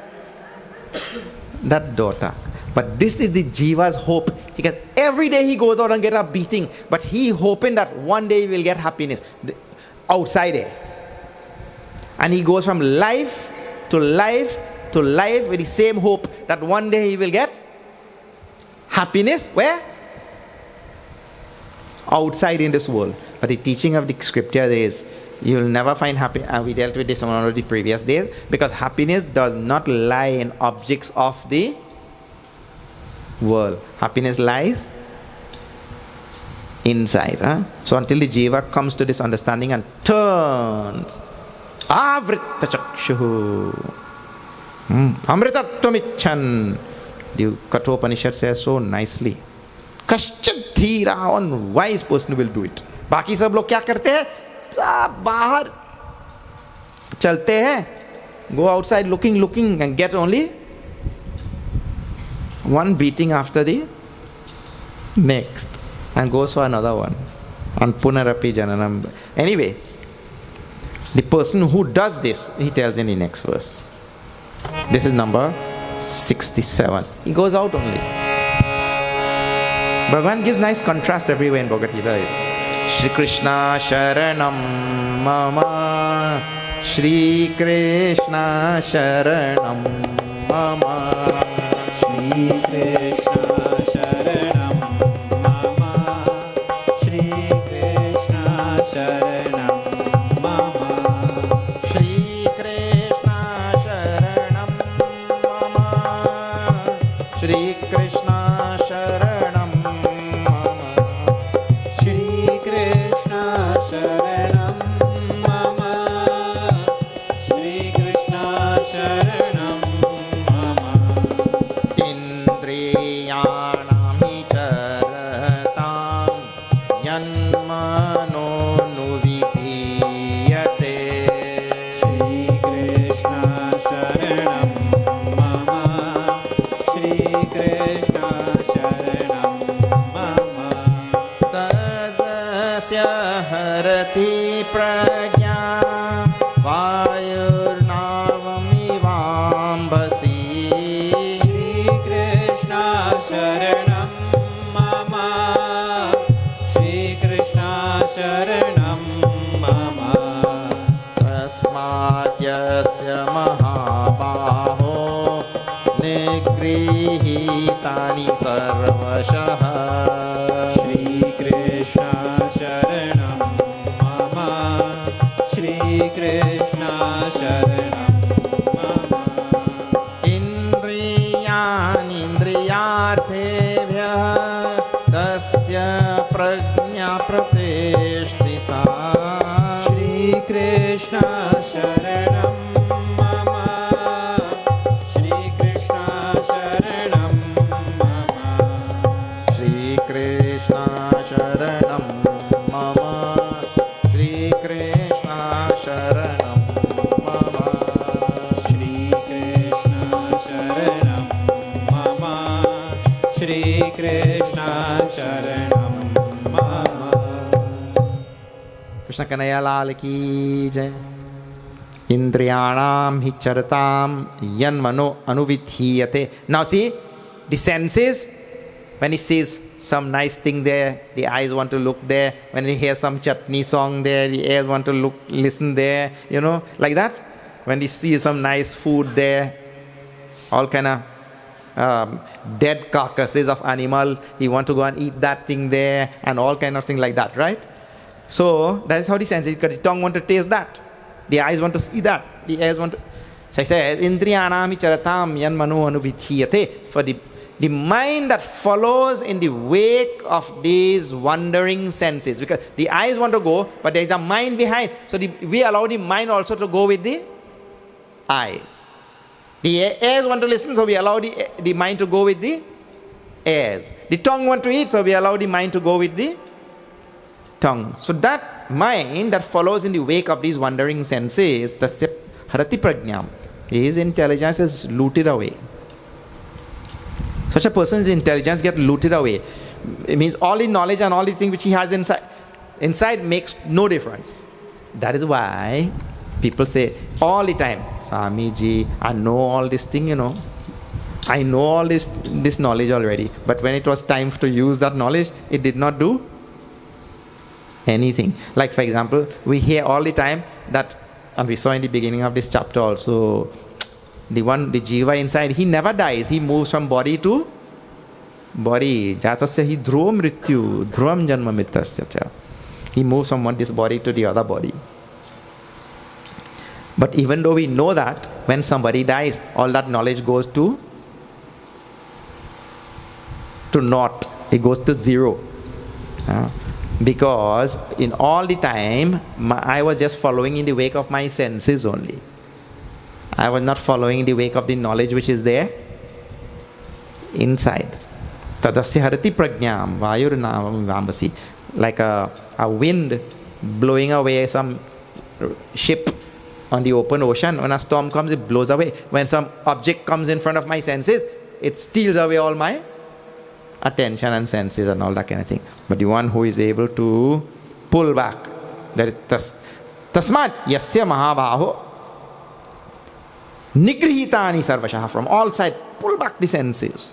A: daughter. But this is the Jiva's hope. Because every day he goes out and get a beating. But he hoping that one day he will get happiness outside there. And he goes from life to life to life with the same hope that one day he will get happiness. Where? Outside in this world. But the teaching of the scripture is, you will never find happiness. And we dealt with this on one of the previous days. Because happiness does not lie in objects of the world. Happiness lies inside. So until the Jiva comes to this understanding and turns, Avritta chakshuhu. Amritattvamichan. The Kathopanishad says so nicely. Kaschat dhira, one wise person will do it. Baki sab log kya karte hai? Bahar chalte hai. Go outside looking and get only one beating after the next. And goes for another one. And punarapi jananam. Anyway, the person who does this, he tells in the next verse. This is number 67. He goes out only. Bhagavan gives nice contrast everywhere in Bhagavad Gita. Shri Krishna Sharanam Mama. Shri Krishna Sharanam Mama. Shri Krishna Sharanam Mama. Shri Krishna Sharanam Mama. Shri Krishna Sharanam Mama. Shri Krishna Sharanam Mama. Shri Krishna Sharanam Mama. Shri Krishna Sharanam Mama. Indriyanami charatam yanmano nuvidhiyate. Shri Krishna Sharanam Mama. Shri Krishna Sharanam Mama. Tadasya harati prajna vayurnavami vambasi. Shri Krishna Sharanam Mama. Shri Krishna Sharanam Mama. Tasmat yasya mahabaho nigrihitani sarvashah. Shri Krishna Sharanam Mama. Shri Krishna Sharanam Mama. Indriyani indriyarthebhyah tasya prajna pratishtita. Shri Krishna Sharanam Mama. Shri Krishna Sharanam Mama. Shri Krishna Sharanam Mama. Shri Krishna Sharanam Mama. Shri Krishna Sharanam Mama. Shri Krishna Sharanam Mama. Krishna Krishna Kanaya Lal ki jai. Indriyanam hi charatam yan mano anuvidhiyate. Now see, the senses, when he sees some nice thing there, the eyes want to look there. When he hears some chutney song there, the ears want to listen there, like that. When he sees some nice food there, all kind of dead carcasses of animal, he want to go and eat that thing there, and all kind of thing like that, right? So that is how the senses, because the tongue want to taste that, the eyes want to see that, the ears want to. So I said, Indriyanami charatam yan mano anuvidhiyate. For the mind that follows in the wake of these wandering senses, because the eyes want to go, but there is a mind behind. So we allow the mind also to go with the eyes. The ears want to listen, so we allow the mind to go with the ears. The tongue want to eat, so we allow the mind to go with the tongue. So that mind that follows in the wake of these wandering senses, tasya harati prajnam, his intelligence is looted away. Such a person's intelligence gets looted away. It means all the knowledge and all these things which he has inside makes no difference. That is why people say all the time, Swamiji, I know all this thing, I know all this knowledge already. But when it was time to use that knowledge, it did not do anything. Like, for example, we hear all the time that, and we saw in the beginning of this chapter also, the jiva inside, he never dies. He moves from body to body. Jatasya hi dhruvam mrityu, dhruvam janma mitasya cha. He moves from this body to the other body. But even though we know that, when somebody dies, all that knowledge goes to naught. It goes to zero. Because in all the time, I was just following in the wake of my senses only. I was not following in the wake of the knowledge which is there inside. Tadasya harati prajnam vayurnavam vambasi. Like a wind blowing away some ship on the open ocean. When a storm comes, it blows away. When some object comes in front of my senses, it steals away all my attention and senses and all that kind of thing. But the one who is able to pull back, that is tasmat yasya mahabaho nigrihitani sarvashaha, from all sides, pull back the senses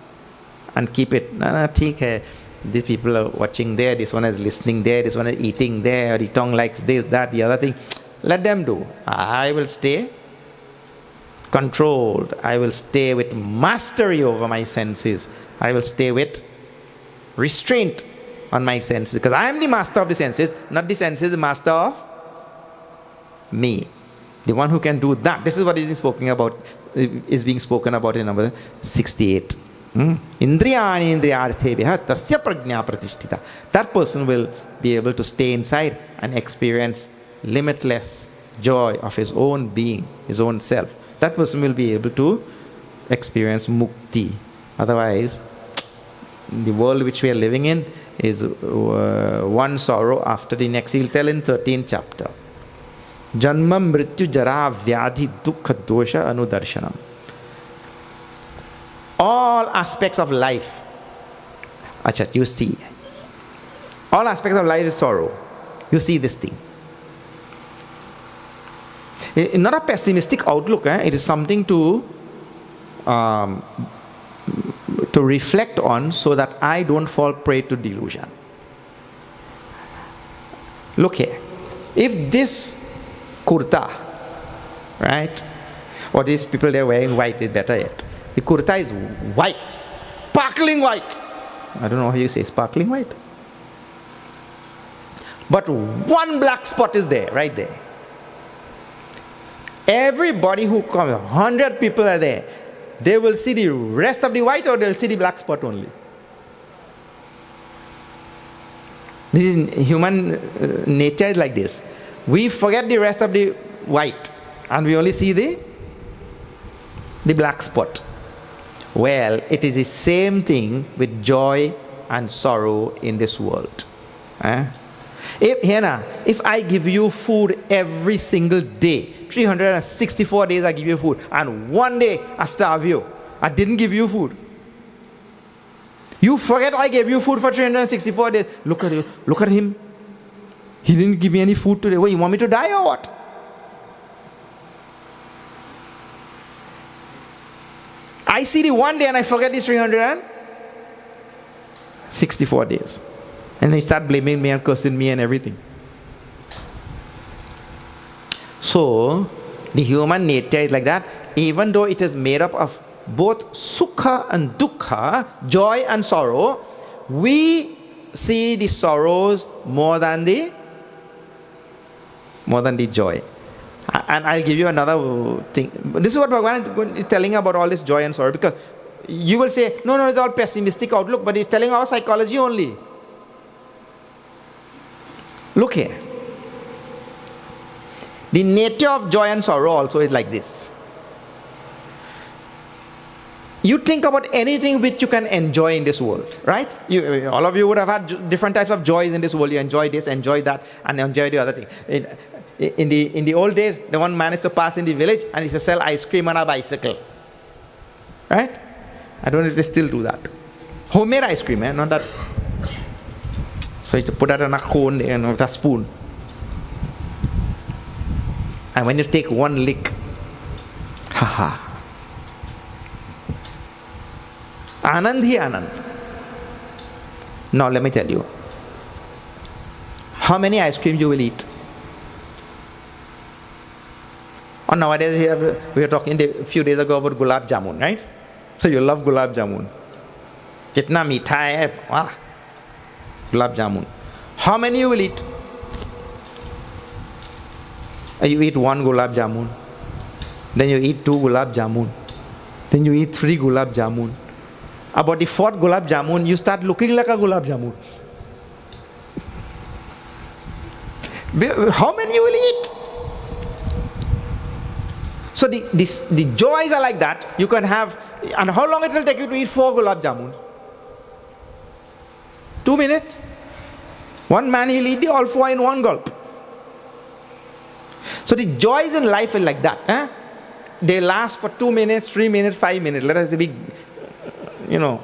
A: and keep it. Theek hai. These people are watching there, this one is listening there, this one is eating there, the tongue likes this, that, the other thing. Let them do. I will stay controlled. I will stay with mastery over my senses. I will stay with restraint on my senses, because I am the master of the senses, not the senses the master of me. The one who can do that. This is what is being spoken about in number 68. Indriyani indriyarthebhya tasya prajna pratishtita. That person will be able to stay inside and experience limitless joy of his own being, his own self. That person will be able to experience mukti. Otherwise, the world which we are living in is one sorrow after the next. He'll tell in 13th chapter. Janma mrityu jara vyadhi dukkha dosha anudarshanam. All aspects of life, you see. All aspects of life is sorrow. You see this thing. Not a pessimistic outlook. It is something to reflect on, so that I don't fall prey to delusion. Look here. If this kurta, right, or these people they're wearing white is better yet. The kurta is white, sparkling white. I don't know how you say sparkling white. But one black spot is there, right there. Everybody who comes, 100 people are there, they will see the rest of the white, or they'll see the black spot only. This is human nature is like this. We forget the rest of the white and we only see the black spot. Well, it is the same thing with joy and sorrow in this world. If I give you food every single day, 364 days I give you food, and one day I starve you, I didn't give you food. You forget I gave you food for 364 days. Look at you. Look at him. He didn't give me any food today. What, you want me to die or what? I see the one day and I forget the 364 days. And he start blaming me and cursing me and everything. So, the human nature is like that. Even though it is made up of both sukha and dukkha, joy and sorrow, we see the sorrows more than the joy. And I'll give you another thing. This is what Bhagavad is telling about all this joy and sorrow, because you will say, no, it's all pessimistic outlook, but he's telling our psychology only. Look here. The nature of joy and sorrow also is like this. You think about anything which you can enjoy in this world, right? All of you would have had different types of joys in this world. You enjoy this, enjoy that, and enjoy the other thing. In the old days, the one managed to pass in the village and he used to sell ice cream on a bicycle. Right? I don't know if they still do that. Homemade ice cream, not that. So you put that on a cone with a spoon. And when you take one lick, haha. Anand hi Anand. Now let me tell you. How many ice cream you will eat? Or nowadays we were talking a few days ago about gulab jamun, right? So you love gulab jamun. Kitna meetha hai, wah. Gulab jamun. How many you will eat? You eat one gulab jamun. Then you eat two gulab jamun. Then you eat three gulab jamun. About the fourth gulab jamun, you start looking like a gulab jamun. How many you will eat? So the joys are like that. You can have, and how long it will take you to eat 4 gulab jamun? 2 minutes. One man, he'll eat all 4 in one gulp. So the joys in life are like that. They last for 2 minutes, 3 minutes, 5 minutes. Let us be, No,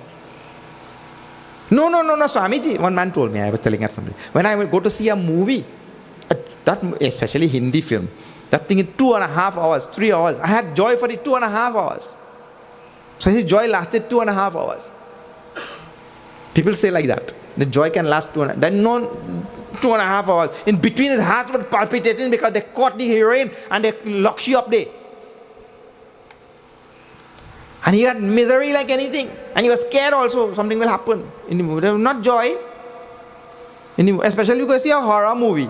A: Swamiji. One man told me, I was telling her something. When I would go to see a movie, that especially Hindi film, that thing in 2.5 hours, 3 hours. I had joy for the 2.5 hours. So his joy lasted 2.5 hours. People say like that. The joy can last 2.5. Then no 2.5 hours. In between his heart was palpitating because they caught the heroine and they locked you up there. And he had misery like anything. And he was scared also something will happen. In the movie. There was not joy. Especially because you see a horror movie.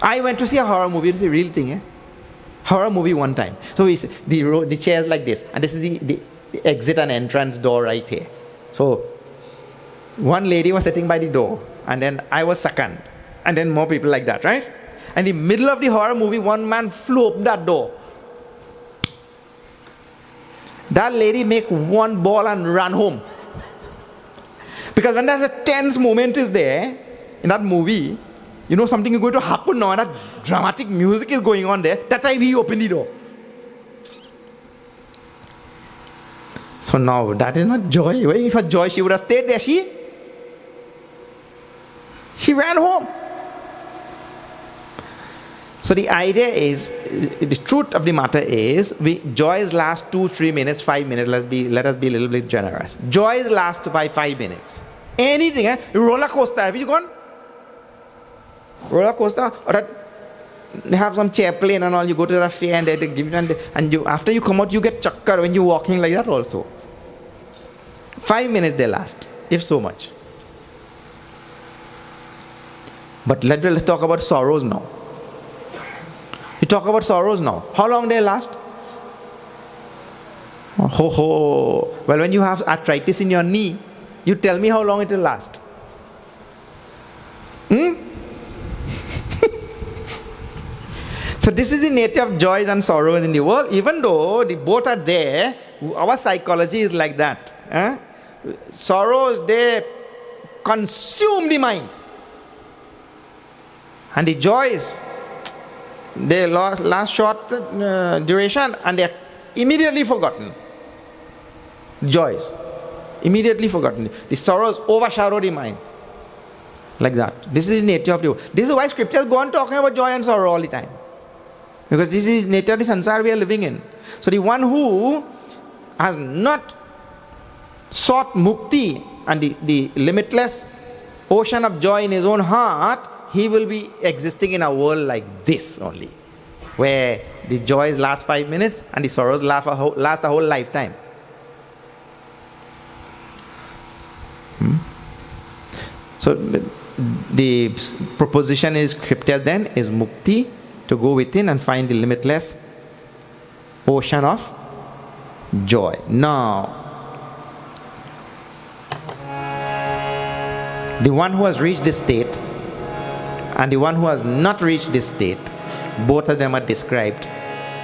A: I went to see a horror movie. It's a real thing. Horror movie one time. So the chairs like this. And this is the exit and entrance door right here. So one lady was sitting by the door. And then I was second. And then more people like that, right? And in the middle of the horror movie, one man flew open that door. That lady make one ball and run home. Because when there's a tense moment is there, in that movie, something is going to happen now, and that dramatic music is going on there. That time he opened the door. So now, that is not joy. If it was joy, she would have stayed there. She ran home. So the idea is, the truth of the matter is, joys last 2-3 minutes, 5 minutes. Let us be a little bit generous. Joys last by 5 minutes. Anything, roller coaster. Have you gone? Roller coaster, or that they have some chairplane and all. You go to the fair and they give you, and after you come out, you get chakkar when you're walking like that also. 5 minutes they last, if so much. But let's talk about sorrows now. You talk about sorrows now. How long they last? Well, when you have arthritis in your knee, you tell me how long it will last. So this is the nature of joys and sorrows in the world. Even though the both are there, our psychology is like that. Sorrows, they consume the mind. And the joys, they last short duration and they are immediately forgotten. Joys, immediately forgotten. The sorrows overshadow the mind. Like that. This is the nature of the world. This is why scriptures go on talking about joy and sorrow all the time. Because this is the nature of the sansara we are living in. So the one who has not sought mukti and the limitless ocean of joy in his own heart, he will be existing in a world like this only, where the joys last 5 minutes and the sorrows last a whole lifetime. So the proposition in scripture then is mukti, to go within and find the limitless ocean of joy. Now, the one who has reached this state and the one who has not reached this state, both of them are described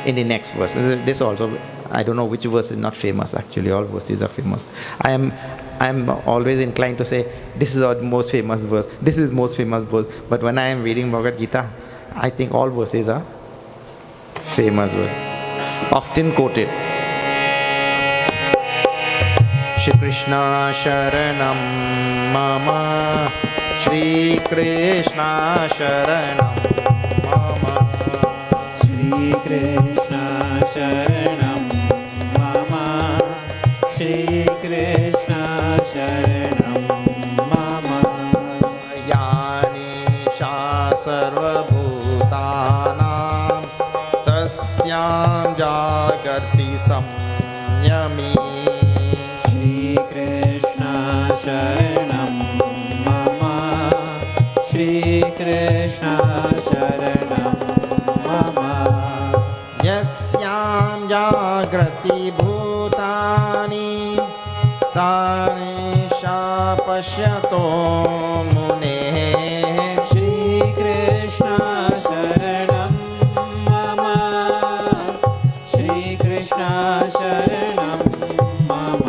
A: in the next verse. This also, I don't know which verse is not famous actually, all verses are famous. I am always inclined to say, this is the most famous verse, this is the most famous verse. But when I am reading Bhagavad Gita, I think all verses are famous verses, often quoted. Shri Krishna Sharanam Mama, Shri Krishna Sharanam Mama,
D: Shri Krishna Sharanam Mama, Shri Krishna Sharanam Mama,
A: Yani Sha Sarva Bhutanam Tasyam Jagarti Samyami.
D: Shri Krishna Sharanam Mama, Shri Krishna Sharanam Mama,
A: Yasyam Jagrati Bhutani Sanisha Pashyato Mune.
D: Shri Krishna Sharanam Mama, Shri Krishna Sharanam Mama,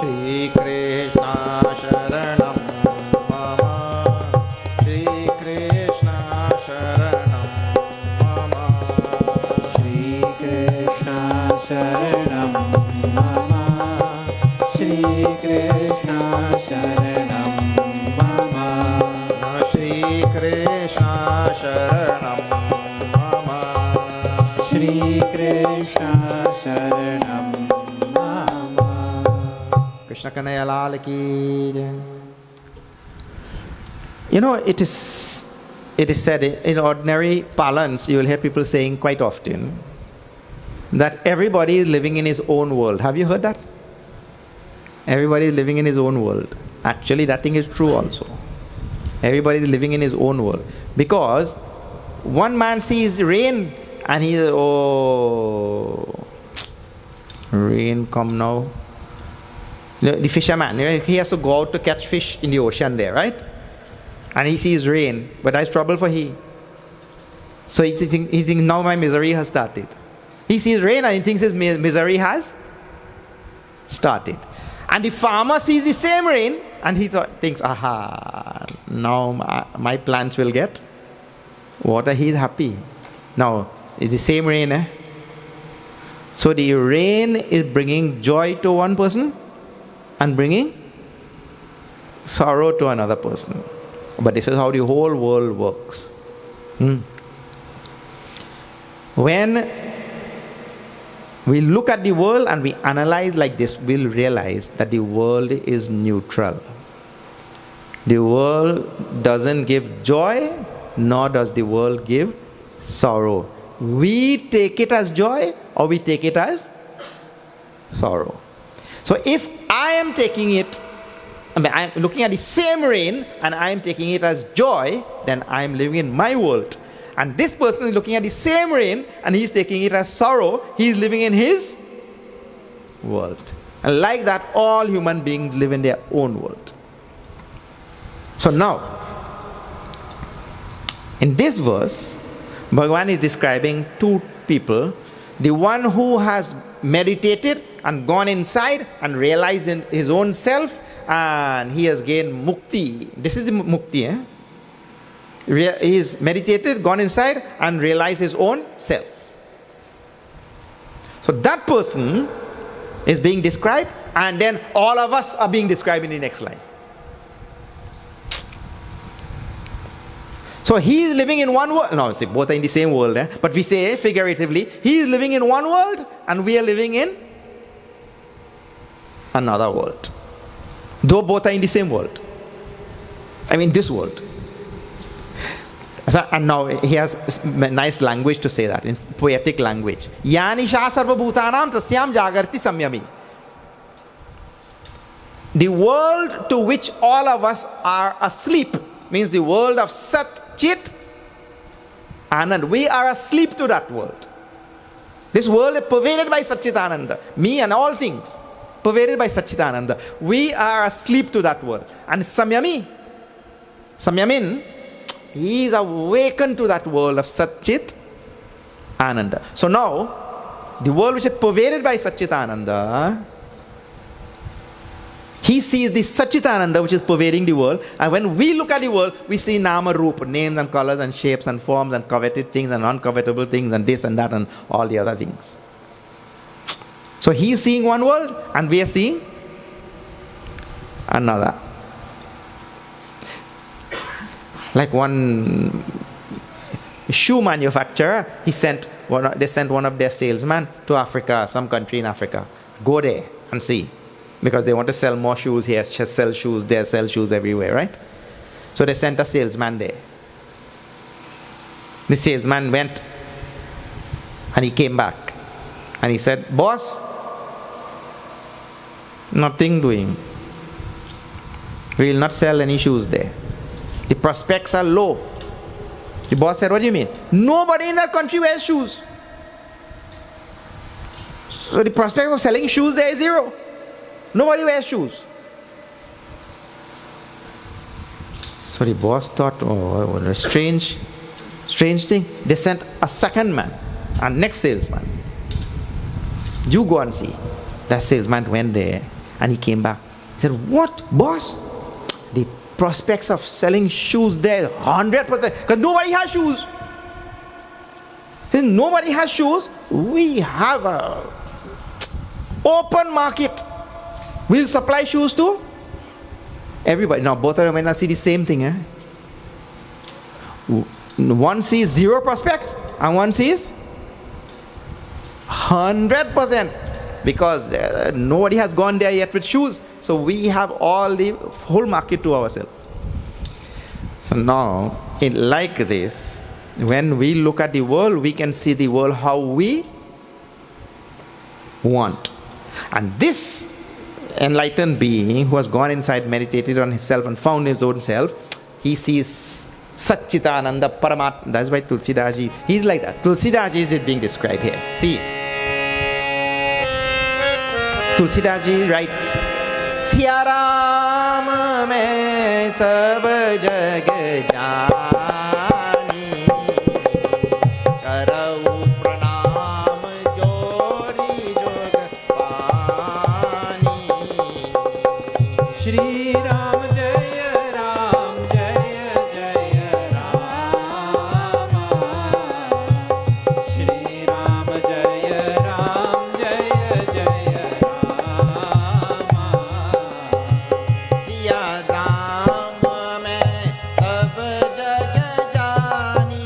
A: Shri Krishna Sharanam Mama, Shri Krishna Sharanam Mama,
D: Shri Krishna Sharanam Mama, Shri Krishna Sharanam Mama,
A: Shri Krishna Sharanam Mama,
D: Shri Krishna Sharanam Mama.
A: Krishna Kanaya Lal ki jai. You know, it is said in ordinary parlance, you will hear people saying quite often that everybody is living in his own world. Have you heard that? Everybody is living in his own world. Actually, that thing is true also. Everybody is living in his own world. Because one man sees rain and he says, oh, rain come now. The fisherman, he has to go out to catch fish in the ocean there, right? And he sees rain, but that's trouble for he. So he thinks now my misery has started. He sees rain and he thinks his misery has started. And the farmer sees the same rain and he thinks, aha, now my plants will get water. He's happy. Now, it's the same rain, eh? So the rain is bringing joy to one person and bringing sorrow to another person. But this is how the whole world works. When we look at the world and we analyze like this, we'll realize that the world is neutral. The world doesn't give joy, nor does the world give sorrow. We take it as joy or we take it as sorrow. So if I am taking it, I'm looking at the same rain and I am taking it as joy, then I am living in my world. And this person is looking at the same rain and he's taking it as sorrow, he's living in his world. And like that, all human beings live in their own world. So now, in this verse, Bhagavan is describing two people. The one who has meditated and gone inside and realized in his own self, and he has gained mukti. This is the mukti, eh? He is meditated, gone inside and realized his own self. So that person is being described, and then all of us are being described in the next line. So he is living in one world. No, see, both are in the same world, but we say figuratively, he is living in one world and we are living in another world. Though both are in the same world. I mean, this world. And now he has nice language to say that, in poetic language. Yanisha sarva bhutanam tasyam jagarti samyami. The world to which all of us are asleep means the world of Sat, Chit, Anand. We are asleep to that world. This world is pervaded by Satchitananda. Me and all things pervaded by Satchitananda. We are asleep to that world. And Samyamin, he is awakened to that world of Sat, Chit, Ananda. So now, the world which is pervaded by Satchitananda, he sees the Satchitananda which is pervading the world. And when we look at the world, we see Nama Rupa, names and colors and shapes and forms and coveted things and uncovetable things and this and that and all the other things. So he is seeing one world and we are seeing another. Like one shoe manufacturer, they sent one of their salesmen to Africa, some country in Africa. Go there and see. Because they want to sell more shoes here, sell shoes there, sell shoes everywhere, right? So they sent a salesman there. The salesman went and he came back. And he said, boss, nothing doing. We will not sell any shoes there. The prospects are low. The boss said, what do you mean? Nobody in that country wears shoes. So the prospect of selling shoes there is zero. Nobody wears shoes. So the boss thought, oh, what a strange thing. They sent a second man, a next salesman. You go and see. That salesman went there and he came back. He said, what, boss? The prospects of selling shoes there 100%. Because nobody has shoes. Since nobody has shoes, we have a open market. We'll supply shoes to everybody. Now both of them might not see the same thing. One sees zero prospects and one sees 100%. Because nobody has gone there yet with shoes. So we have all the whole market to ourselves. So now, like this, when we look at the world, we can see the world how we want. And this enlightened being who has gone inside, meditated on himself and found his own self, he sees Satchitananda Paramatma. That's why Tulsidaji, he's like that. Tulsidaji is being described here. See, Tulsidaji writes, Siya Ram mein sab jag jaani, karau pranam jori jog pani.
D: Shri Ram Jaya Ram Jaya Jaya Rama. Shri Ram Jaya Ram Jaya Jaya Rama.
A: Siya Ram mein sab jag jaani.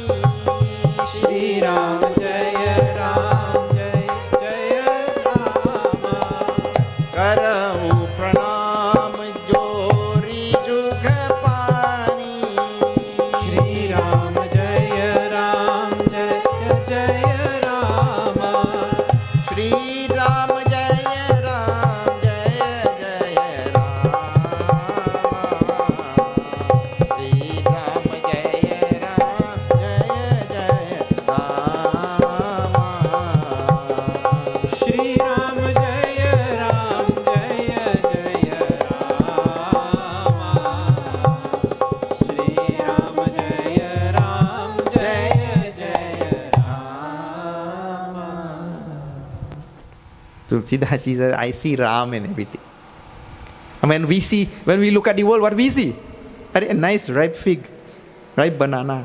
D: Shri Ram Jaya Ram Jaya Jaya Rama.
A: Karau pranam jori jug pani.
D: Shri Ram Jaya Ram Jaya Jaya Rama.
A: Shri Ram Jaya Ram Jaya Jaya Rama. Shri Ram Jaya Ram Jaya Jaya Rama.
D: Shri Ram Jaya Ram Jaya Jaya Rama. Shri Ram Jaya Ram Jaya Jaya Rama.
A: Tulsidaji said, I see Ram in everything. And when we look at the world, what we see? A nice ripe fig, ripe banana.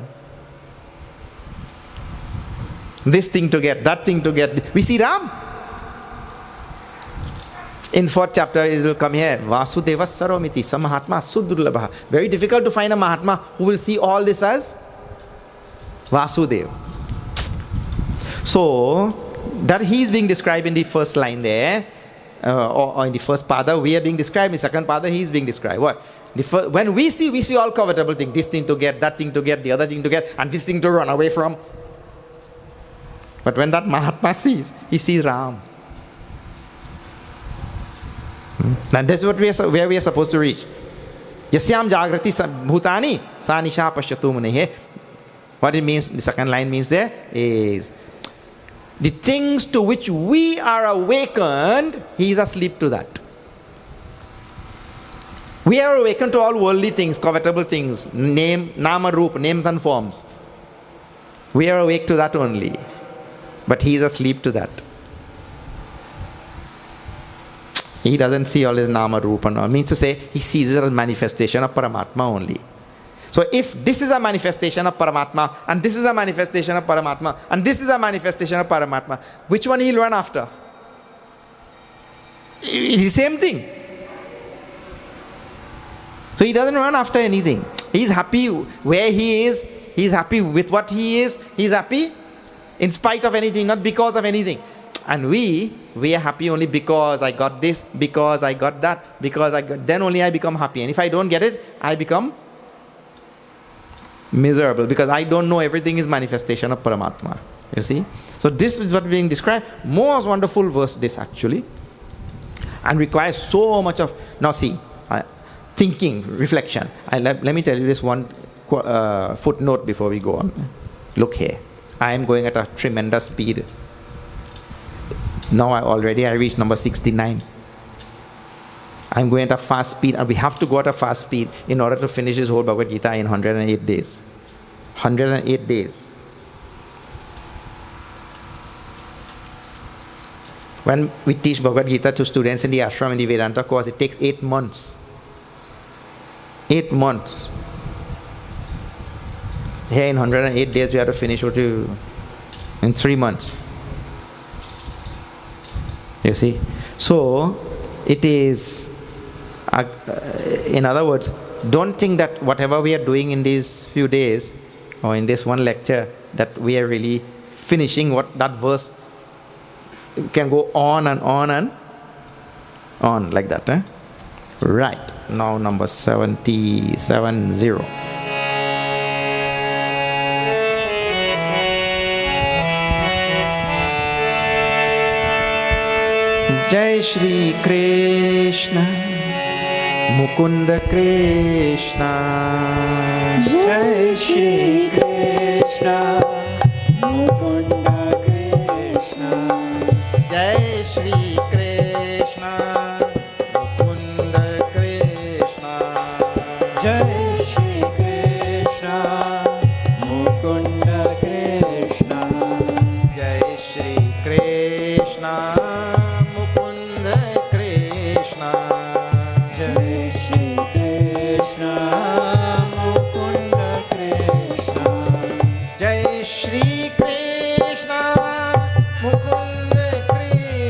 A: This thing to get, that thing to get. We see Ram. In 4th chapter, it will come here. Vasudeva Sarvamiti, Samahatma Sudurlabha. Very difficult to find a Mahatma who will see all this as Vasudev. So, that he is being described in the first line there, or in the first pada, we are being described. In the second pada, he is being described. What? When we see all covetable things. This thing to get, that thing to get, the other thing to get, and this thing to run away from. But when that Mahatma sees, he sees Ram. And that's what where we are supposed to reach. Yasyam jagrati bhutani sa nisha pashyatu munehe. What it means, the second line means there is the things to which we are awakened, he is asleep to that. We are awakened to all worldly things, covetable things, nama rupa, names and forms. We are awake to that only. But he is asleep to that. He doesn't see all his nama rupa. No. It means to say, he sees it as a manifestation of Paramatma only. So if this is a manifestation of Paramatma, and this is a manifestation of Paramatma, and this is a manifestation of Paramatma, which one he'll run after? It's the same thing. So he doesn't run after anything. He's happy where he is. He's happy with what he is. He's happy in spite of anything, not because of anything. And we are happy only because I got this, because I got that, because I got, then only I become happy. And if I don't get it, I become miserable, because I don't know everything is manifestation of Paramatma. You see? So this is what is being described. Most wonderful verse this actually. And requires so much of, now see, thinking, reflection. Let me tell you this one footnote before we go on. Look here. I am going at a tremendous speed. Now I reached number 69. I'm going at a fast speed, and we have to go at a fast speed in order to finish this whole Bhagavad Gita in 108 days. 108 days. When we teach Bhagavad Gita to students in the ashram in the Vedanta course, it takes 8 months. 8 months. Here in 108 days, we have to finish what you in 3 months. You see? So, it is, in other words, don't think that whatever we are doing in these few days, or in this one lecture, that we are really finishing what that verse can go on and on and on like that. Eh? Right. Now number 70. Jai Shri Krishna Mukunda Krishna
C: Jai Shri Krishna Mukunda Krishna
A: Jai Shri Krishna Mukunda Krishna
D: Jai Shri Krishna Mukunda Krishna
A: Jai Shri Krishna Mukunda Krishna
D: Jai Shri Krishna Mukunda Krishna
A: Jai Shri Krishna Mukunda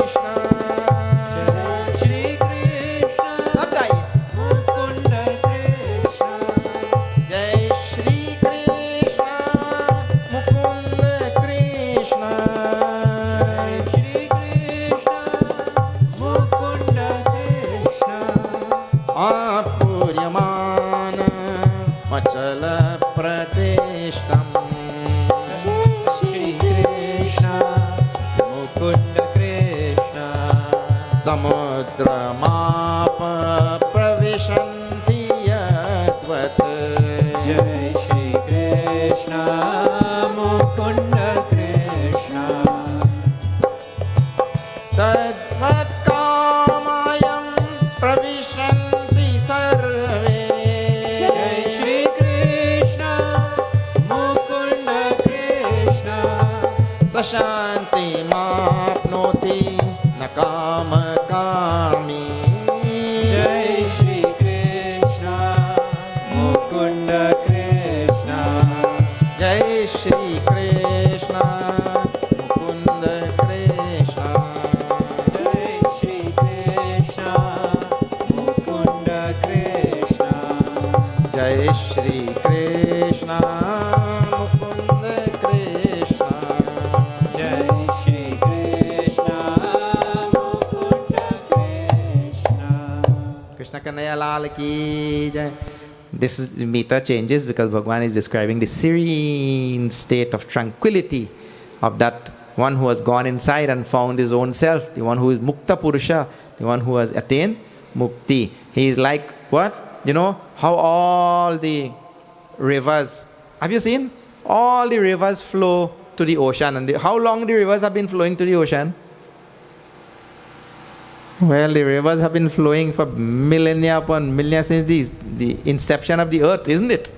A: Krishna
D: Shri Krishna
A: Sab gaiye.
D: Mukunda Krishna
A: Jai Shri Krishna Mukunda Krishna
D: Shri Krishna Mukunda Krishna
A: Apuryamana Machala Pratishtam
D: Shri Krishna Mukunda Krishna
A: Samudra Mapa Pravishanti Yatvat
D: Jai Shri Krishna Mukunda Krishna
A: Tadvat Kamayam Pravishanti Sarve
D: Jai Shri Krishna Mukunda Krishna
A: Sashanti Mapnoti Nakama Kami
D: Jai Shri Krishna Mukunda Krishna
A: Jai Shri Krishna Mukunda Krishna
D: Jai Shri Krishna Mukunda Krishna
A: Jai Shri Krishna Mukunda Krishna Kanaya Lal Ki Jai. This is, the meter changes because Bhagavan is describing the serene state of tranquility of that one who has gone inside and found his own self, the one who is Mukta Purusha, the one who has attained Mukti. He is like what? You know how all the rivers, have you seen? All the rivers flow to the ocean. And how long the rivers have been flowing to the ocean? Well, the rivers have been flowing for millennia upon millennia since the inception of the earth, isn't it?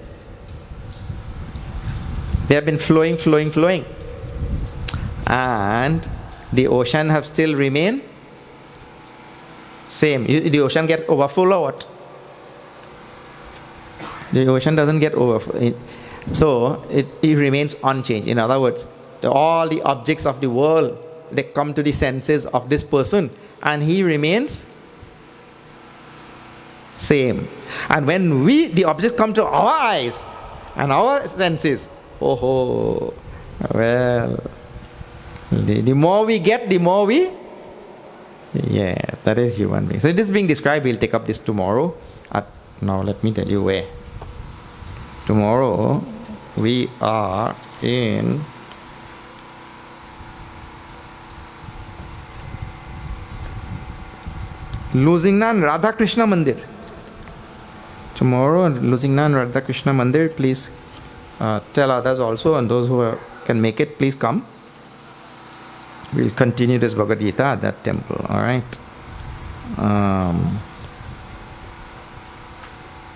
A: They have been flowing, flowing, flowing. And the ocean have still remained same. The ocean get overfull or what? The ocean doesn't get overfull. So it remains unchanged. In other words, all the objects of the world, they come to the senses of this person and he remains same. And when the object come to our eyes and our senses, oh, well, the more we get, the more we, yeah, that is human being. So this is being described. We'll take up this tomorrow. Now let me tell you where. Tomorrow we are in Luzingnan Radha Krishna Mandir. Tomorrow Luzingnan Radha Krishna Mandir. Please tell others also, and those who can make it, please come. We'll continue this Bhagavad Gita at that temple. All right.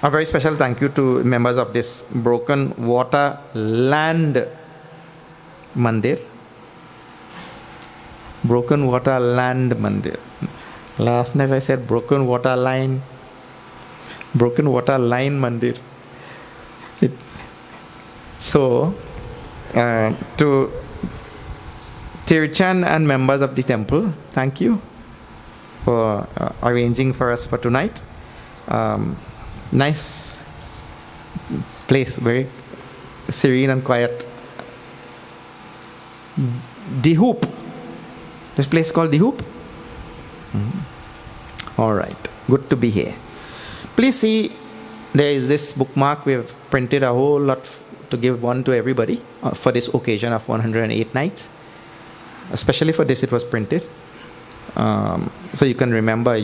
A: A very special thank you to members of this Broken Water Land Mandir. Broken Water Land Mandir. Last night I said Broken Water Line. Broken Water Line Mandir. To Tirchan and members of the temple, thank you for arranging for us for tonight. Nice place, very serene and quiet. The Hoop. This place is called The Hoop. All right, good to be here. Please see, there is this bookmark. We have printed a whole lot to give one to everybody for this occasion of 108 nights. Especially for this, it was printed. So you can remember.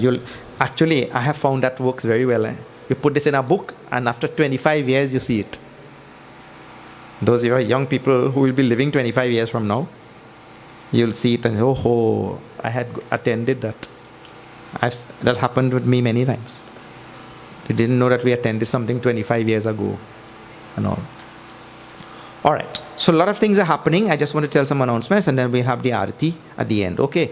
A: Actually, I have found that works very well. You put this in a book, and after 25 years, you see it. Those of you young people who will be living 25 years from now, you'll see it and say, oh, I had attended that. That happened with me many times. You didn't know that we attended something 25 years ago and all. All right. So a lot of things are happening. I just want to tell some announcements, and then we'll have the Arati at the end. Okay.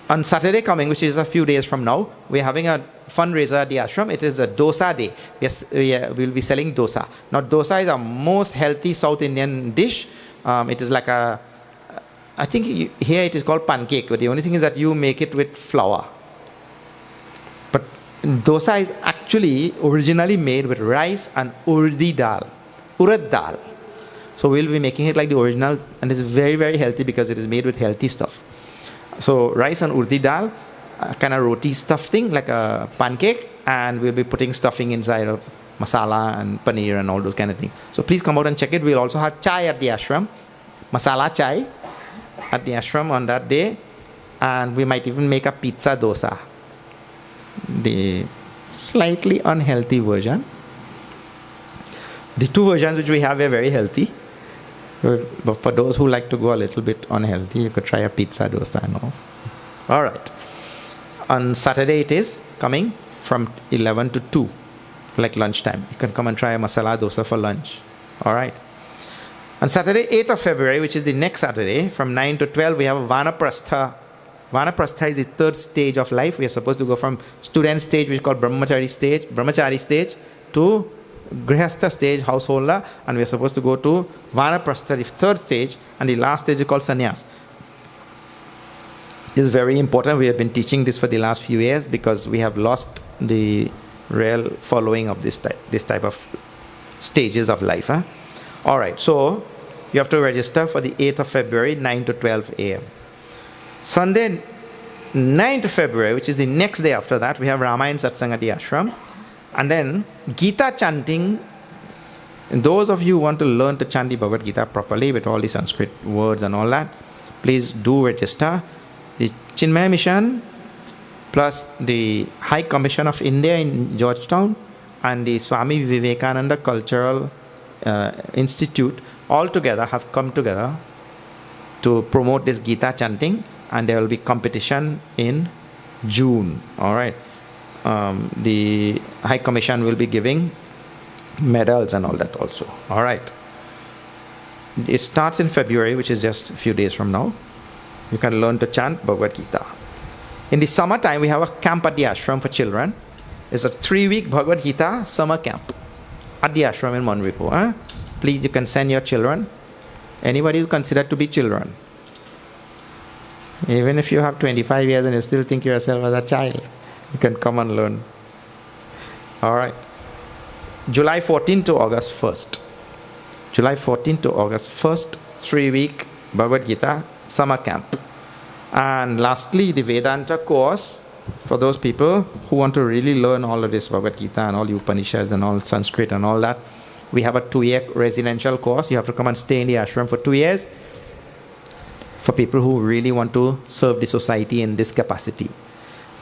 A: On Saturday coming, which is a few days from now, we're having a fundraiser at the ashram. It is a dosa day. Yes, we'll be selling dosa. Now, dosa is a most healthy South Indian dish. It is like I think here it is called pancake, but the only thing is that you make it with flour. But dosa is actually originally made with rice and urad dal. So we'll be making it like the original, and it's very, very healthy because it is made with healthy stuff. So rice and urdi dal, kind of roti stuffed thing, like a pancake, and we'll be putting stuffing inside of masala and paneer and all those kind of things. So please come out and check it. We'll also have chai at the ashram, masala chai at the ashram on that day, and we might even make a pizza dosa, the slightly unhealthy version. The two versions which we have are very healthy. But for those who like to go a little bit unhealthy, you could try a pizza dosa and all. All right. On Saturday it is coming from 11 to 2, like lunchtime. You can come and try a masala dosa for lunch. All right. On Saturday, 8th of February, which is the next Saturday, from 9 to 12, we have a Vanaprastha. Vanaprastha is the third stage of life. We are supposed to go from student stage, which is called Brahmachari stage, to Grihastha stage, householder, and we are supposed to go to Vanaprastha, the third stage, and the last stage is called Sannyas. This is very important. We have been teaching this for the last few years because we have lost the real following of this type of stages of life. All right, so you have to register for the 8th of February, 9 to 12 a.m. Sunday, 9th February, which is the next day after that, we have Ramayana Satsang at the ashram. And then Gita chanting. And those of you who want to learn to chant the Bhagavad Gita properly with all the Sanskrit words and all that, please do register. The Chinmaya Mission plus the High Commission of India in Georgetown and the Swami Vivekananda Cultural Institute all together have come together to promote this Gita chanting, and there will be competition in June. All right. The High Commission will be giving medals and all that also. All right. It starts in February, which is just a few days from now. You can learn to chant Bhagavad Gita. In the summertime, we have a camp at the ashram for children. It's a 3-week Bhagavad Gita summer camp at the ashram in Monripo. Please, you can send your children. Anybody you consider to be children. Even if you have 25 years and you still think yourself as a child, you can come and learn. All right. July 14 to August 1st. July 14 to August 1st, 3-week Bhagavad Gita summer camp. And lastly, the Vedanta course for those people who want to really learn all of this Bhagavad Gita and all the Upanishads and all Sanskrit and all that. We have a 2-year residential course. You have to come and stay in the ashram for 2 years for people who really want to serve the society in this capacity.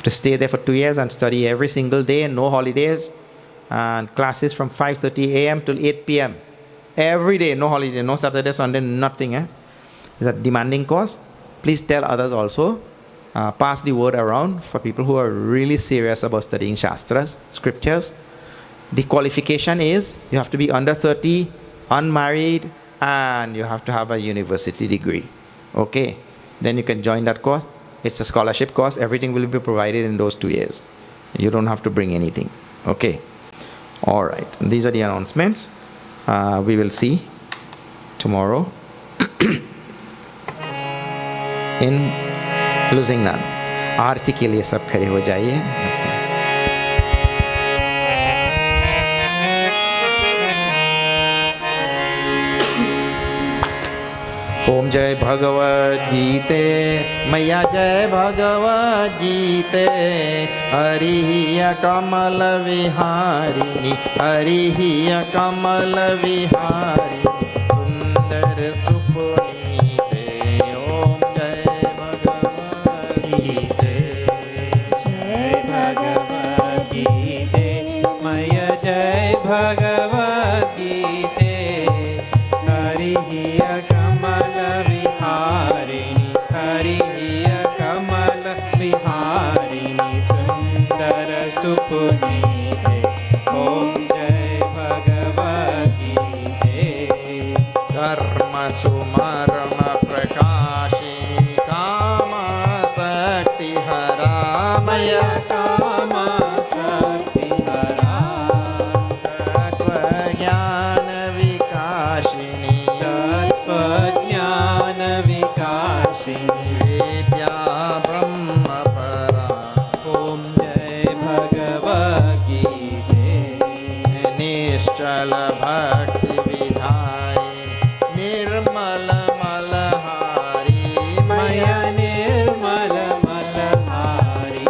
A: To stay there for 2 years and study every single day, no holidays, and classes from 5:30 a.m. till 8 p.m. Every day, no holiday, no Saturday, Sunday, nothing. It's a demanding course. Please tell others also. Pass the word around for people who are really serious about studying Shastras, scriptures. The qualification is you have to be under 30, unmarried, and you have to have a university degree. Okay, then you can join that course. It's a scholarship course. Everything will be provided in those 2 years. You don't have to bring anything. Okay. All right. These are the announcements. We will see tomorrow in Luzingnan. आरती के लिए सब खड़े हो जाइए. ओम जय भगवद गीते मैया जय भगवद गीते हरिया कमल विहारिणी हरिया कमल विहारिणी सुंदर सुपुनीते ओम जय भगवद गीते
C: जय भगवद गीते
D: मैया जय भगवद गीते हरिया कमल विहारिणी हरिया कमल विहारिणी सुंदर सुपुनीते ओम जय भगवद गीते
A: धर्म सुमर्म प्रकाशिनी काम शक्ति हरा मैया
D: काम शक्ति हरा
A: ज्ञान विकासिनी
D: ज्ञान विकासिनी
A: विद्या ब्रह्म परा
D: ओम जय भगवद गीते
A: निश्चल भक्ति विधाई निर्मल मलहारी
D: मया निर्मल मलहारी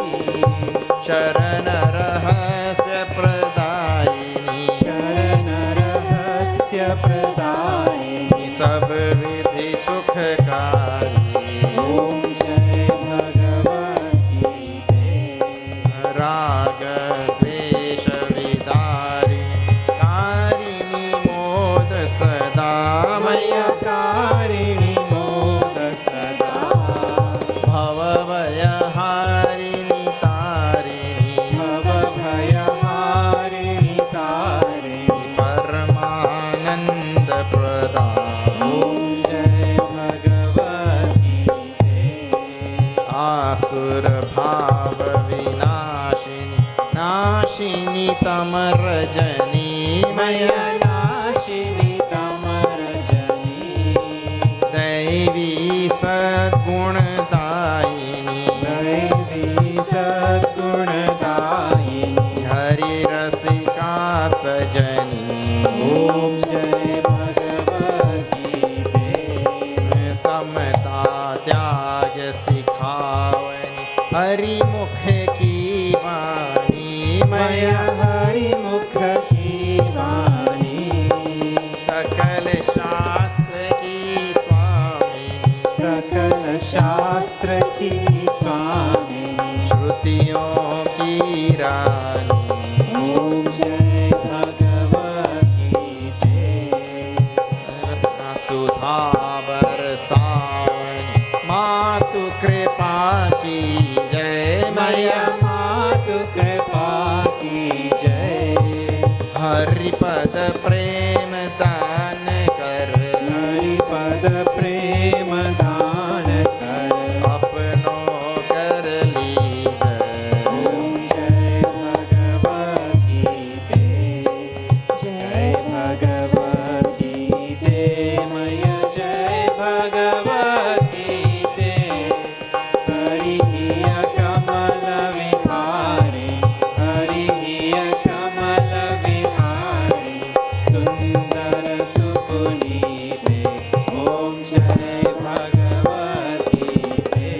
A: शरण रहस्य प्रदायिनी
D: शरण रहस्य प्रदायिनी
A: सब विधि सुखकारी
D: ओम जय भगवद गीते
A: राग द्वेष विदारी कारिणी मोद सदा
D: मया कारिणी मोद सदा
A: भव भयहारिणी तारिणी
D: भव भयहारिणी तारिणी
A: परमानंद प्रदा
D: ओम जय भगवद गीते
A: आसुर भाव विनाशिनी नाशिनी तमरजनी
D: मया नाशिनी तमरजनी
A: दैवी सद्गुणदायिनी
D: दैवी सद्गुणदायिनी
A: हरि रसिका सजनी
D: ओम जय भगवद गीते
A: समता त्याग सिखावनी
D: शास्त्र की स्वामी,
A: श्रुतियों की रानी।
D: ओम जय भगवत गीता।
A: सुधा बरसावनी मातु कृपा की जय मैया।
D: मातु कृपा की जय।
A: हरिपद प्रेम दान कर,
D: हरिपद प्रेम दान कर,
A: अपनों कर लीजै।
D: ओम जय भगवत गीते, जय भगवत गीते मैया, जय भगवत गीते। हरिः कमल विहारी, हरिः कमल विहारी, सुंदर सुपुनीते। ओम जय भगवत गीते।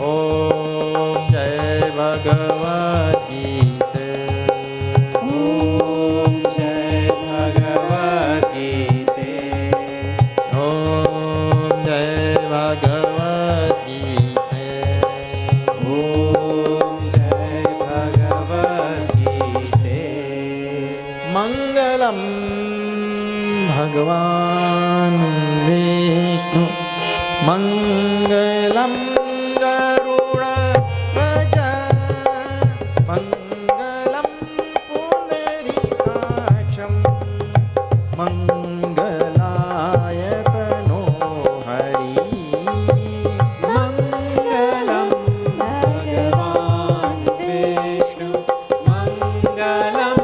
A: ओम जय भगवत गीते।
D: ओम जय भगवत गीते।
A: ओम जय भगवत गीते।
D: ओम जय भगवत गीते।
A: मंगलम भगवान विष्णु, मंगलम गरुड़ध्वज, मंगलम पुंडरीकाक्षं, मंगलायतनो हरि।
D: मंगलम भगवान विष्णु, मंगलम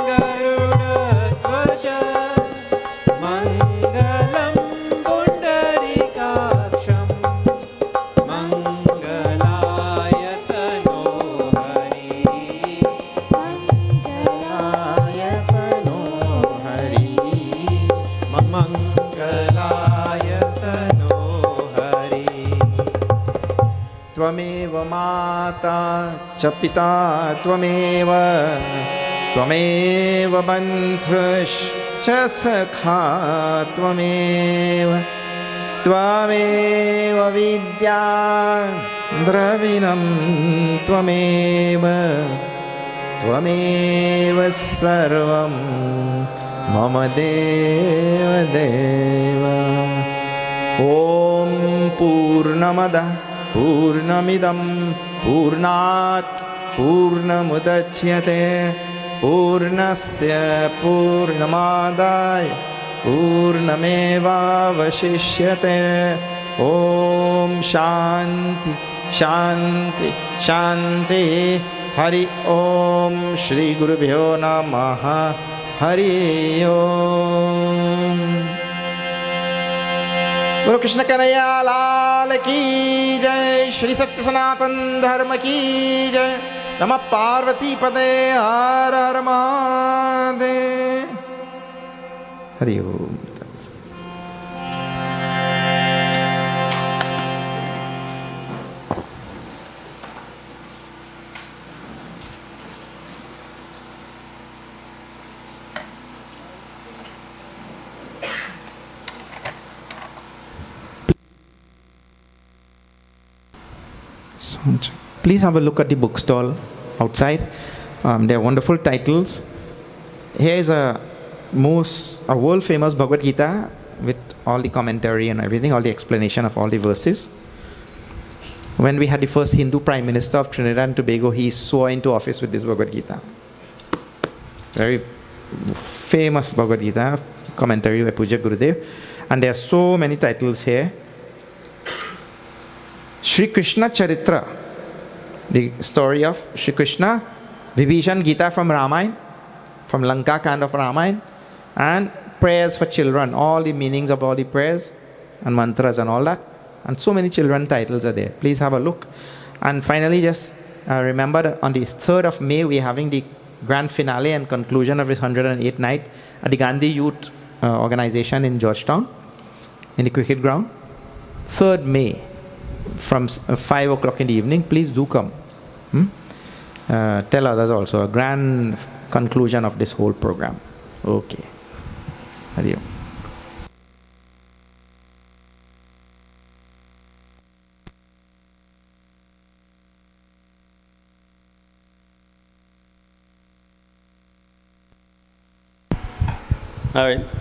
D: गरुड़ध्वज, मंगलम पुंडरीकाक्षं, मंगलायतनो हरि।
A: मंगलायतनो हरि।
D: मंगलायतनो हरि।
A: त्वमेव माता च पिता त्वमेव, त्वमेव बन्धुश्च सखा त्वमेव, त्वमेव विद्या द्रविणं त्वमेव, त्वमेव सर्वं मम देव देव। ॐ पूर्णमदः पूर्णमिदं पूर्णात् पूर्णमुदच्यते, पूर्णस्य पूर्णमादाय पूर्णमेवावशिष्यते। ॐ शान्ति शान्ति शान्ति। हरि ओम। श्री गुरुभ्यो नमः। हरि ओम। बोलो कृष्ण कन्हैया लाल की जय। श्री सत्य सनातन धर्म की जय। नमः पार्वती पदे हर हर महादेव। हरि ओम। Please have a look at the bookstall outside. There are wonderful titles. Here is a world famous Bhagavad Gita with all the commentary and everything, all the explanation of all the verses. When we had the first Hindu Prime Minister of Trinidad and Tobago, he swore into office with this Bhagavad Gita. Very famous Bhagavad Gita, commentary by Puja Gurudev. And there are so many titles here. Sri Krishna Charitra, the story of Sri Krishna, Vibhishan Gita from Ramayana, from Lanka kind of Ramayana, and prayers for children, all the meanings of all the prayers and mantras and all that. And so many children titles are there. Please have a look. And finally, just remember that on the 3rd of May, we're having the grand finale and conclusion of this 108th night at the Gandhi Youth Organization in Georgetown, in the cricket ground. 3rd May, from 5 o'clock in the evening. Please do come. Tell others also. A grand conclusion of this whole program. Okay. Hari Om.
B: All right.